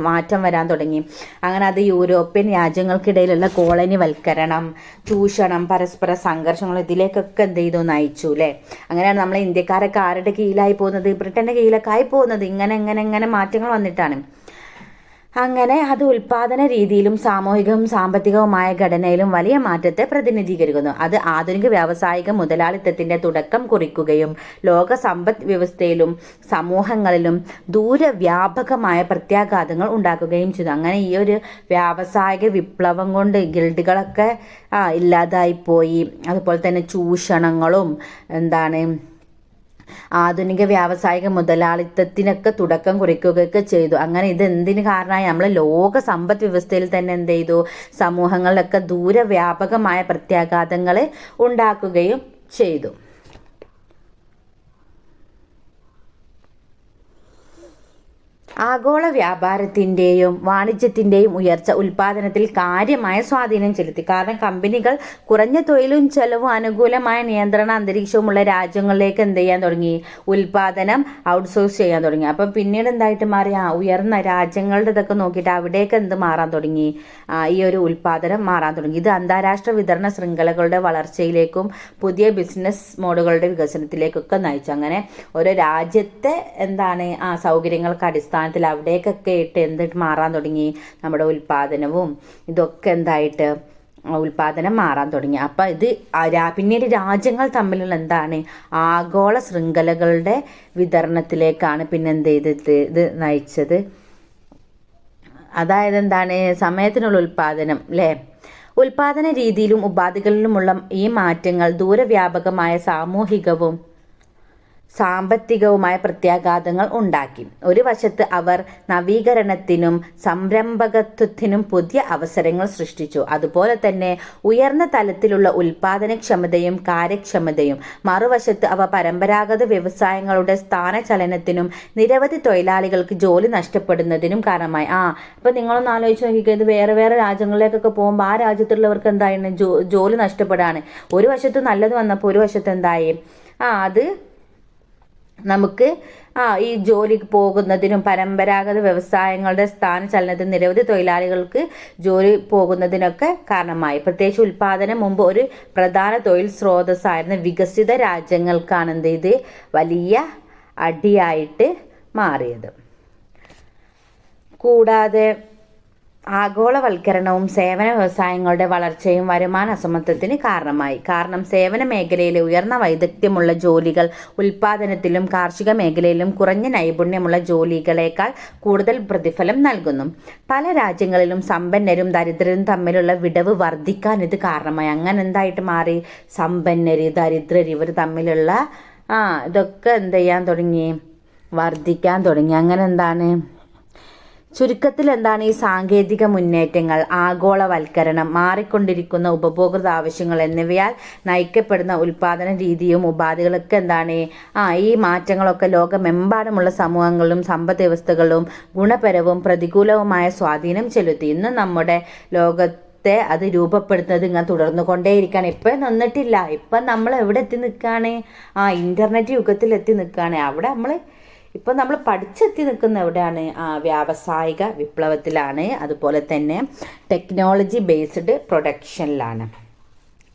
മാറ്റം വരാൻ തുടങ്ങി. അങ്ങനെ അത് യൂറോപ്യൻ രാജ്യങ്ങൾക്കിടയിലുള്ള കോളനിവൽക്കരണം, ചൂഷണം, പരസ്പര സംഘർഷങ്ങൾ ഇതിലേക്കൊക്കെ നയിച്ചു അല്ലേ. അങ്ങനെയാണ് നമ്മൾ ഇന്ത്യക്കാരൊക്കെ ആരുടെ കീഴിലായി പോകുന്നത്, ബ്രിട്ടൻ്റെ കീഴിലൊക്കെ ആയി പോകുന്നത്. ഇങ്ങനെ മാറ്റങ്ങൾ വന്നിട്ടാണ്. അങ്ങനെ അത് ഉൽപാദന രീതിയിലും സാമൂഹികവും സാമ്പത്തികവുമായ ഘടനയിലും വലിയ മാറ്റത്തെ പ്രതിനിധീകരിക്കുന്നു. അത് ആധുനിക വ്യാവസായിക മുതലാളിത്തത്തിന്റെ തുടക്കം കുറിക്കുകയും ലോക സമ്പദ് വ്യവസ്ഥയിലും സമൂഹങ്ങളിലും ദൂരവ്യാപകമായ പ്രത്യാഘാതങ്ങൾ ഉണ്ടാക്കുകയും ചെയ്തു. അങ്ങനെ ഈ ഒരു വ്യാവസായിക വിപ്ലവം കൊണ്ട് ഗിൽഡുകളൊക്കെ ഇല്ലാതായിപ്പോയി. അതുപോലെ തന്നെ ചൂഷണങ്ങളും ആധുനിക വ്യാവസായിക മുതലാളിത്തത്തിനൊക്കെ തുടക്കം കുറിക്കുകയൊക്കെ ചെയ്തു. അങ്ങനെ ഇത് എന്തിന് കാരണമായി? നമ്മൾ ലോക സമ്പദ് വ്യവസ്ഥയിൽ തന്നെ സമൂഹങ്ങളിലൊക്കെ ദൂരവ്യാപകമായ പ്രത്യാഘാതങ്ങൾ ഉണ്ടാക്കുകയും ചെയ്തു. ആഗോള വ്യാപാരത്തിൻ്റെയും വാണിജ്യത്തിൻ്റെയും ഉയർച്ച ഉൽപ്പാദനത്തിൽ കാര്യമായ സ്വാധീനം ചെലുത്തി. കാരണം കമ്പനികൾ കുറഞ്ഞ തൊഴിലും ചെലവും അനുകൂലമായ നിയന്ത്രണ അന്തരീക്ഷവുമുള്ള രാജ്യങ്ങളിലേക്ക് എന്ത് ചെയ്യാൻ തുടങ്ങി, ഉൽപ്പാദനം ഔട്ട്സോഴ്സ് ചെയ്യാൻ തുടങ്ങി. അപ്പം പിന്നീട് എന്തായിട്ട് മാറി, ഉയർന്ന രാജ്യങ്ങളുടെ ഇതൊക്കെ നോക്കിയിട്ട് അവിടേക്ക് എന്ത് മാറാൻ തുടങ്ങി, ഈ ഒരു ഉൽപ്പാദനം മാറാൻ തുടങ്ങി. ഇത് അന്താരാഷ്ട്ര വിതരണ ശൃംഖലകളുടെ വളർച്ചയിലേക്കും പുതിയ ബിസിനസ് മോഡുകളുടെ വികസനത്തിലേക്കൊക്കെ നയിച്ചു. അങ്ങനെ ഓരോ രാജ്യത്തെ എന്താണ് സൗകര്യങ്ങൾക്ക് അടിസ്ഥാനത്തിൽ അവിടേക്കൊക്കെ ഇട്ട് എന്തിട്ട് മാറാൻ തുടങ്ങി, നമ്മുടെ ഉൽപ്പാദനവും ഇതൊക്കെ എന്തായിട്ട് ഉൽപ്പാദനം മാറാൻ തുടങ്ങി. അപ്പം ഇത് പിന്നീട് രാജ്യങ്ങൾ തമ്മിലുള്ള എന്താണ് ആഗോള ശൃംഖലകളുടെ വിതരണത്തിലേക്കാണ് പിന്നെന്ത് ചെയ്തിട്ട് ഇത് നയിച്ചത്. അതായത് എന്താണ് സമയത്തിനുള്ള ഉൽപ്പാദനം അല്ലേ. ഉൽപ്പാദന രീതിയിലും ഉപാധികളിലുമുള്ള ഈ മാറ്റങ്ങൾ ദൂരവ്യാപകമായ സാമൂഹികവും സാമ്പത്തികവുമായ പ്രത്യാഘാതങ്ങൾ ഉണ്ടാക്കി. ഒരു വശത്ത് അവർ നവീകരണത്തിനും സംരംഭകത്വത്തിനും പുതിയ അവസരങ്ങൾ സൃഷ്ടിച്ചു. അതുപോലെ തന്നെ ഉയർന്ന തലത്തിലുള്ള ഉൽപാദനക്ഷമതയും കാര്യക്ഷമതയും. മറുവശത്ത് അവ പരമ്പരാഗത വ്യവസായങ്ങളുടെ സ്ഥാനചലനത്തിനും നിരവധി തൊഴിലാളികൾക്ക് ജോലി നഷ്ടപ്പെടുന്നതിനും കാരണമായി. ഇപ്പം നിങ്ങളൊന്ന് ആലോചിച്ച് നോക്കിക്കഴിഞ്ഞാൽ വേറെ വേറെ രാജ്യങ്ങളിലേക്കൊക്കെ പോകുമ്പോൾ ആ രാജ്യത്തുള്ളവർക്ക് എന്തായിരുന്നു, ജോലി നഷ്ടപ്പെടാണ്. ഒരു വശത്ത് നല്ലത് വന്നപ്പോൾ ഒരു വശത്ത് എന്തായി, അത് നമുക്ക് ഈ ജോലിക്ക് പോകുന്നതിനും പരമ്പരാഗത വ്യവസായങ്ങളുടെ സ്ഥാനചലനത്തിന് നിരവധി തൊഴിലാളികൾക്ക് ജോലി പോകുന്നതിനൊക്കെ കാരണമായി. പ്രത്യേകിച്ച് ഉൽപാദനം മുമ്പ് ഒരു പ്രധാന തൊഴിൽ സ്രോതസ്സായിരുന്ന വികസിത രാജ്യങ്ങൾക്കാണ് എന്ത് ചെയ്ത് വലിയ അടിയായിട്ട് മാറിയത്. കൂടാതെ ആഗോളവൽക്കരണവും സേവന വ്യവസായങ്ങളുടെ വളർച്ചയും വരുമാന അസമത്വത്തിന് കാരണമായി. കാരണം സേവന മേഖലയിലെ ഉയർന്ന വൈദഗ്ധ്യമുള്ള ജോലികൾ ഉൽപ്പാദനത്തിലും കാർഷിക മേഖലയിലും കുറഞ്ഞ നൈപുണ്യമുള്ള ജോലികളേക്കാൾ കൂടുതൽ പ്രതിഫലം നൽകുന്നു. പല രാജ്യങ്ങളിലും സമ്പന്നരും ദരിദ്രരും തമ്മിലുള്ള വിടവ് വർദ്ധിക്കാൻ ഇത് കാരണമായി. അങ്ങനെ എന്തായിട്ട് മാറി, സമ്പന്നര് ദരിദ്രർ ഇവർ തമ്മിലുള്ള ഇതൊക്കെ എന്ത് ചെയ്യാൻ തുടങ്ങി, വർദ്ധിക്കാൻ തുടങ്ങി. അങ്ങനെ എന്താണ്, ചുരുക്കത്തിൽ എന്താണ്, ഈ സാങ്കേതിക മുന്നേറ്റങ്ങൾ, ആഗോളവൽക്കരണം, മാറിക്കൊണ്ടിരിക്കുന്ന ഉപഭോക്തൃ ആവശ്യങ്ങൾ എന്നിവയാൽ നയിക്കപ്പെടുന്ന ഉൽപാദന രീതിയും ഉപാധികളൊക്കെ എന്താണ്, ഈ മാറ്റങ്ങളൊക്കെ ലോകമെമ്പാടുമുള്ള സമൂഹങ്ങളിലും സമ്പദ് വ്യവസ്ഥകളിലും ഗുണപരവും പ്രതികൂലവുമായ സ്വാധീനം ചെലുത്തി. ഇന്ന് നമ്മുടെ ലോകത്തെ അത് രൂപപ്പെടുത്തുന്നത് ഇങ്ങനെ തുടർന്നു കൊണ്ടേയിരിക്കുകയാണ്. ഇപ്പം നിന്നിട്ടില്ല. ഇപ്പം നമ്മൾ എവിടെ എത്തി നിൽക്കുകയാണ്, ഇൻ്റർനെറ്റ് യുഗത്തിൽ എത്തി നിൽക്കുകയാണ്. അവിടെ ഇപ്പം നമ്മൾ പഠിച്ചെത്തി നിൽക്കുന്ന എവിടെയാണ്, വ്യാവസായിക വിപ്ലവത്തിലാണ്. അതുപോലെ തന്നെ ടെക്നോളജി ബേസ്ഡ് പ്രൊഡക്ഷനിലാണ്.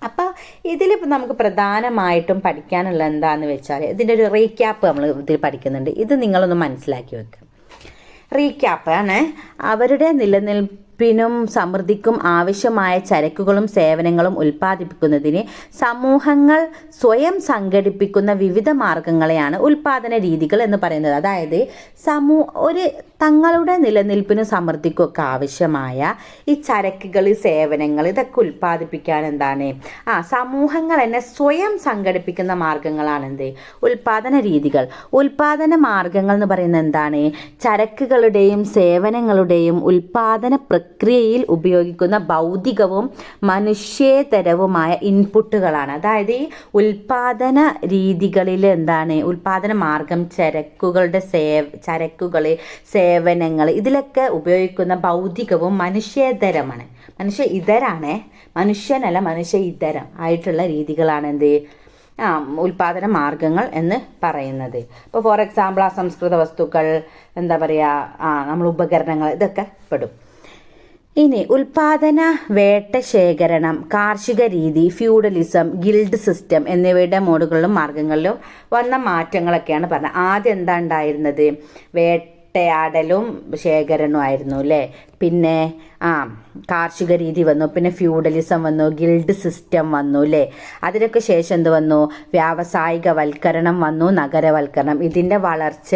അപ്പോൾ ഇതിലിപ്പോൾ നമുക്ക് പ്രധാനമായിട്ടും പഠിക്കാനുള്ള എന്താണെന്ന് വെച്ചാൽ ഇതിൻ്റെ ഒരു റീക്യാപ്പ് നമ്മൾ ഇതിൽ പഠിക്കുന്നുണ്ട്. ഇത് നിങ്ങളൊന്ന് മനസ്സിലാക്കി വെക്കുക. റീക്യാപ്പ് ആണ് അവരുടെ നിലനിൽപ്പിനും സമൃദ്ധിക്കും ആവശ്യമായ ചരക്കുകളും സേവനങ്ങളും ഉൽപ്പാദിപ്പിക്കുന്നതിന് സമൂഹങ്ങൾ സ്വയം സംഘടിപ്പിക്കുന്ന വിവിധ മാർഗങ്ങളെയാണ് ഉൽപ്പാദന രീതികൾ എന്ന് പറയുന്നത്. അതായത് തങ്ങളുടെ നിലനിൽപ്പിനും സമൃദ്ധിക്കും ഒക്കെ ആവശ്യമായ ഈ ചരക്കുകൾ, സേവനങ്ങൾ ഇതൊക്കെ ഉൽപ്പാദിപ്പിക്കാൻ എന്താണ്, സമൂഹങ്ങൾ തന്നെ സ്വയം സംഘടിപ്പിക്കുന്ന മാർഗങ്ങളാണ് എന്ത്, ഉൽപ്പാദന രീതികൾ. ഉൽപ്പാദന മാർഗങ്ങൾ എന്ന് പറയുന്നത് എന്താണ്, ചരക്കുകളുടെയും സേവനങ്ങളുടെയും ഉൽപ്പാദന പ്രക്രിയയിൽ ഉപയോഗിക്കുന്ന ഭൗതികവും മനുഷ്യേതരവുമായ ഇൻപുട്ടുകളാണ്. അതായത് ഈ ഉൽപ്പാദന രീതികളിൽ എന്താണ്, ഉൽപ്പാദന മാർഗം ചരക്കുകളുടെ സേവനങ്ങൾ ഇതിലൊക്കെ ഉപയോഗിക്കുന്ന ഭൗതികവും മനുഷ്യേതരമാണ്. മനുഷ്യനല്ല മനുഷ്യ ഇതരം ആയിട്ടുള്ള രീതികളാണ് എന്ത്, ഉൽപ്പാദന മാർഗങ്ങൾ എന്ന് പറയുന്നത്. ഇപ്പോൾ ഫോർ എക്സാമ്പിൾ അസംസ്കൃത വസ്തുക്കൾ, എന്താ പറയുക, നമ്മൾ ഉപകരണങ്ങൾ ഇതൊക്കെ പെടും. ഇനി ഉൽപാദന, വേട്ട, ശേഖരണം, കാർഷിക രീതി, ഫ്യൂഡലിസം, ഗിൽഡ് സിസ്റ്റം എന്നിവയുടെ മോഡുകളിലും മാർഗങ്ങളിലും വന്ന മാറ്റങ്ങളൊക്കെയാണ് പറഞ്ഞത്. ആദ്യം എന്താ ഉണ്ടായിരുന്നത്, വേട്ടയാടലും ശേഖരണവും ആയിരുന്നു അല്ലേ. പിന്നെ കാർഷിക രീതി വന്നു, പിന്നെ ഫ്യൂഡലിസം വന്നു, ഗിൽഡ് സിസ്റ്റം വന്നു അല്ലേ. അതിനൊക്കെ ശേഷം എന്ത് വന്നു, വ്യാവസായികവൽക്കരണം വന്നു, നഗരവൽക്കരണം, ഇതിൻ്റെ വളർച്ച,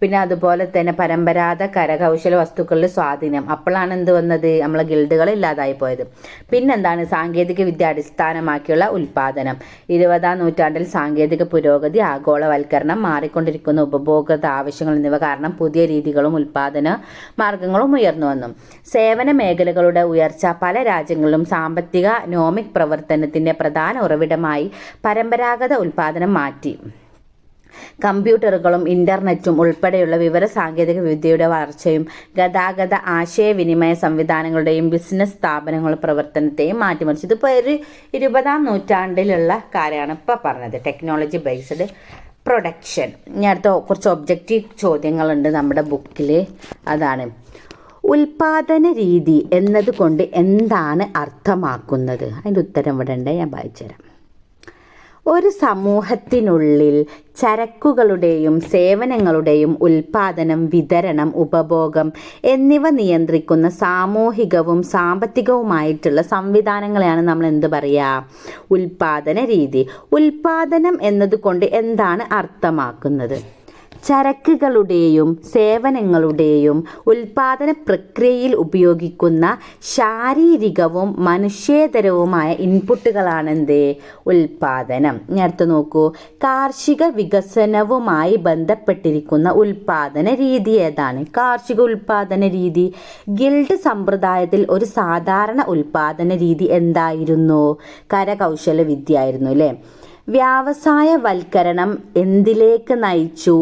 പിന്നെ അതുപോലെ തന്നെ പരമ്പരാഗത കരകൗശല വസ്തുക്കളിൽ സ്വാധീനം. അപ്പോഴാണ് എന്ത് വന്നത്, നമ്മളെ ഗിൽഡുകൾ ഇല്ലാതായി പോയത്. പിന്നെന്താണ്, സാങ്കേതിക വിദ്യ അടിസ്ഥാനമാക്കിയുള്ള ഉൽപ്പാദനം. 20-ാം നൂറ്റാണ്ടിൽ സാങ്കേതിക പുരോഗതി, ആഗോളവൽക്കരണം, മാറിക്കൊണ്ടിരിക്കുന്ന ഉപഭോക്തൃ ആവശ്യങ്ങൾ എന്നിവ കാരണം പുതിയ രീതികളും ഉൽപ്പാദന മാർഗങ്ങളും ഉയർന്നു വന്നു. സേവന മേഖലകളുടെ ഉയർച്ച പല രാജ്യങ്ങളിലും സാമ്പത്തിക നോമിക് പ്രവർത്തനത്തിൻ്റെ പ്രധാന ഉറവിടമായി പരമ്പരാഗത ഉൽപ്പാദനം മാറ്റി. കമ്പ്യൂട്ടറുകളും ഇൻ്റർനെറ്റും ഉൾപ്പെടെയുള്ള വിവരസാങ്കേതിക വിദ്യയുടെ വളർച്ചയും ഗതാഗത ആശയവിനിമയ സംവിധാനങ്ങളുടെയും ബിസിനസ് സ്ഥാപനങ്ങളുടെ പ്രവർത്തനത്തെയും മാറ്റിമറിച്ചു. ഇതിപ്പോൾ ഒരു 20-ാം നൂറ്റാണ്ടിലുള്ള കാര്യമാണ് ഇപ്പോൾ പറഞ്ഞത്, ടെക്നോളജി ബേസ്ഡ് പ്രൊഡക്ഷൻ. ഇനി അടുത്ത കുറച്ച് ഒബ്ജക്റ്റീവ് ചോദ്യങ്ങളുണ്ട് നമ്മുടെ ബുക്കിൽ. അതാണ് ഉൽപാദന രീതി എന്നതുകൊണ്ട് എന്താണ് അർത്ഥമാക്കുന്നത്? അതിൻ്റെ ഉത്തരം ഇവിടെ ഉണ്ട്, ഞാൻ വായിച്ചുതരാം. ഒരു സമൂഹത്തിനുള്ളിൽ ചരക്കുകളുടെയും സേവനങ്ങളുടെയും ഉൽപാദനം, വിതരണം, ഉപഭോഗം എന്നിവ നിയന്ത്രിക്കുന്ന സാമൂഹികവും സാമ്പത്തികവുമായിട്ടുള്ള സംവിധാനങ്ങളെയാണ് നമ്മൾ എന്ത് പറയുക? ഉൽപാദന രീതി. ഉൽപാദനം എന്നതുകൊണ്ട് എന്താണ് അർത്ഥമാക്കുന്നത്? ചരക്കുകളുടെയും സേവനങ്ങളുടെയും ഉൽപാദന പ്രക്രിയയിൽ ഉപയോഗിക്കുന്ന ശാരീരികവും മനുഷ്യേതരവുമായ ഇൻപുട്ടുകളാണെന്ത്? ഉൽപാദനം. ഇനി അടുത്ത് നോക്കൂ, കാർഷിക വികസനവുമായി ബന്ധപ്പെട്ടിരിക്കുന്ന ഉൽപാദന രീതി ഏതാണ്? കാർഷിക ഉൽപാദന രീതി. ഗിൽഡ് സമ്പ്രദായത്തിൽ ഒരു സാധാരണ ഉൽപാദന രീതി എന്തായിരുന്നു? കരകൗശല വിദ്യ ആയിരുന്നു അല്ലേ? വ്യാവസായവൽക്കരണം എന്തിലേക്ക് നയിച്ചു?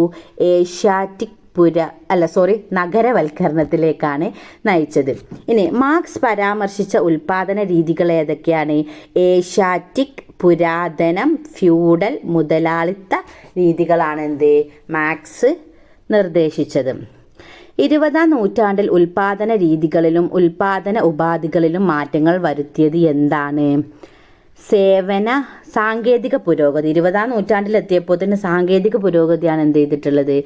നഗരവൽക്കരണത്തിലേക്കാണ് നയിച്ചത്. ഇനി മാർക്സ് പരാമർശിച്ച ഉൽപാദന രീതികൾ ഏതൊക്കെയാണ്? ഏഷ്യാറ്റിക്, പുരാതനം, ഫ്യൂഡൽ, മുതലാളിത്ത രീതികളാണ് എന്ത് മാർക്സ് നിർദ്ദേശിച്ചത്. 20-ാം നൂറ്റാണ്ടിൽ ഉൽപാദന രീതികളിലും ഉൽപാദന ഉപാധികളിലും മാറ്റങ്ങൾ വരുത്തിയത് എന്താണ്? സാങ്കേതിക പുരോഗതി. 20-ാം നൂറ്റാണ്ടിലെത്തിയപ്പോൾ തന്നെ സാങ്കേതിക പുരോഗതിയാണ് എന്ത് ചെയ്തിട്ടുള്ളത്?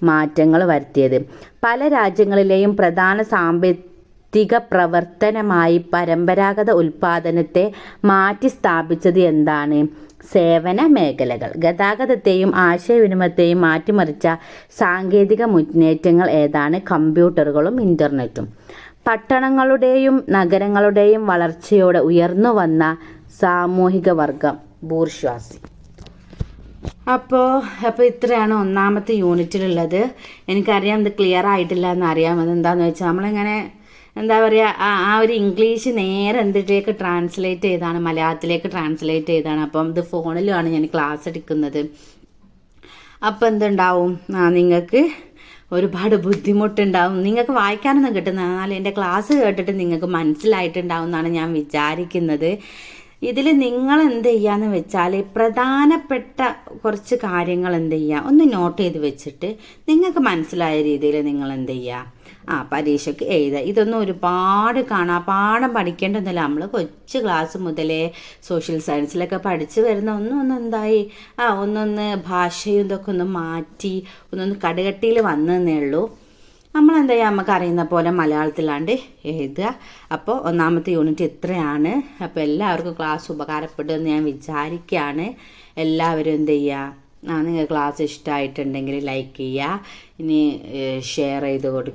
മാറ്റങ്ങൾ വരുത്തിയത്. പല രാജ്യങ്ങളിലെയും പ്രധാന സാമ്പത്തിക പ്രവർത്തനമായി പരമ്പരാഗത ഉൽപാദനത്തെ മാറ്റി സ്ഥാപിച്ചത് എന്താണ്? സേവന മേഖലകൾ. ഗതാഗതത്തെയും ആശയവിനിമയത്തെയും മാറ്റിമറിച്ച സാങ്കേതിക മുന്നേറ്റങ്ങൾ ഏതാണ്? കമ്പ്യൂട്ടറുകളും ഇൻ്റർനെറ്റും. പട്ടണങ്ങളുടെയും നഗരങ്ങളുടെയും വളർച്ചയോടെ ഉയർന്നു വന്ന സാമൂഹിക വർഗം ബൂർഷ്വാസി. അപ്പോൾ ഇത്രയാണ് ഒന്നാമത്തെ യൂണിറ്റിലുള്ളത്. എനിക്കറിയാം ഇത് ക്ലിയർ ആയിട്ടില്ല എന്നറിയാം. അതെന്താണെന്ന് വെച്ചാൽ നമ്മളിങ്ങനെ എന്താ പറയുക, ആ ഒരു ഇംഗ്ലീഷ് നേരെ എന്തിലേക്ക് ട്രാൻസ്ലേറ്റ് ചെയ്താണ്, മലയാളത്തിലേക്ക് ട്രാൻസ്ലേറ്റ് ചെയ്താണ്. അപ്പം ഇത് ഫോണിലുമാണ് ഞാൻ ക്ലാസ് എടുക്കുന്നത്. അപ്പം എന്തുണ്ടാവും, നിങ്ങൾക്ക് ഒരുപാട് ബുദ്ധിമുട്ടുണ്ടാവും. നിങ്ങൾക്ക് വായിക്കാനൊന്നും കിട്ടുന്നത്, എന്നാൽ എൻ്റെ ക്ലാസ് കേട്ടിട്ട് നിങ്ങൾക്ക് മനസ്സിലായിട്ടുണ്ടാവും എന്നാണ് ഞാൻ വിചാരിക്കുന്നത്. ഇതിൽ നിങ്ങൾ എന്ത് ചെയ്യാന്ന് വെച്ചാൽ പ്രധാനപ്പെട്ട കുറച്ച് കാര്യങ്ങൾ എന്ത് ചെയ്യുക, ഒന്ന് നോട്ട് ചെയ്ത് വെച്ചിട്ട് നിങ്ങൾക്ക് മനസ്സിലായ രീതിയിൽ നിങ്ങൾ എന്ത് ചെയ്യുക, പരീക്ഷയ്ക്ക് എഴുതുക. ഇതൊന്നും ഒരുപാട് പാഠം പഠിക്കേണ്ടതൊന്നുമില്ല. നമ്മൾ കൊച്ചു ക്ലാസ് മുതലേ സോഷ്യൽ സയൻസിലൊക്കെ പഠിച്ചു വരുന്ന ഒന്നൊന്ന് ഒന്നൊന്ന് ഭാഷയും ഇതൊക്കെ ഒന്ന് മാറ്റി ഒന്നൊന്ന് കടുകട്ടിയിൽ വന്നതേ ഉള്ളൂ. നമ്മളെന്താ ചെയ്യുക, നമുക്ക് അറിയുന്ന പോലെ മലയാളത്തിലാണ്ട് എഴുതുക. അപ്പോൾ ഒന്നാമത്തെ യൂണിറ്റ് ഇത്രയാണ്. അപ്പോൾ എല്ലാവർക്കും ക്ലാസ് ഉപകാരപ്പെടുമെന്ന് ഞാൻ വിചാരിക്കുകയാണ്. എല്ലാവരും എന്ത് ചെയ്യുക, നിങ്ങൾക്ക് ക്ലാസ് ഇഷ്ടമായിട്ടുണ്ടെങ്കിൽ ലൈക്ക് ചെയ്യുക, ഇനി ഷെയർ ചെയ്ത് കൊടുക്കുക.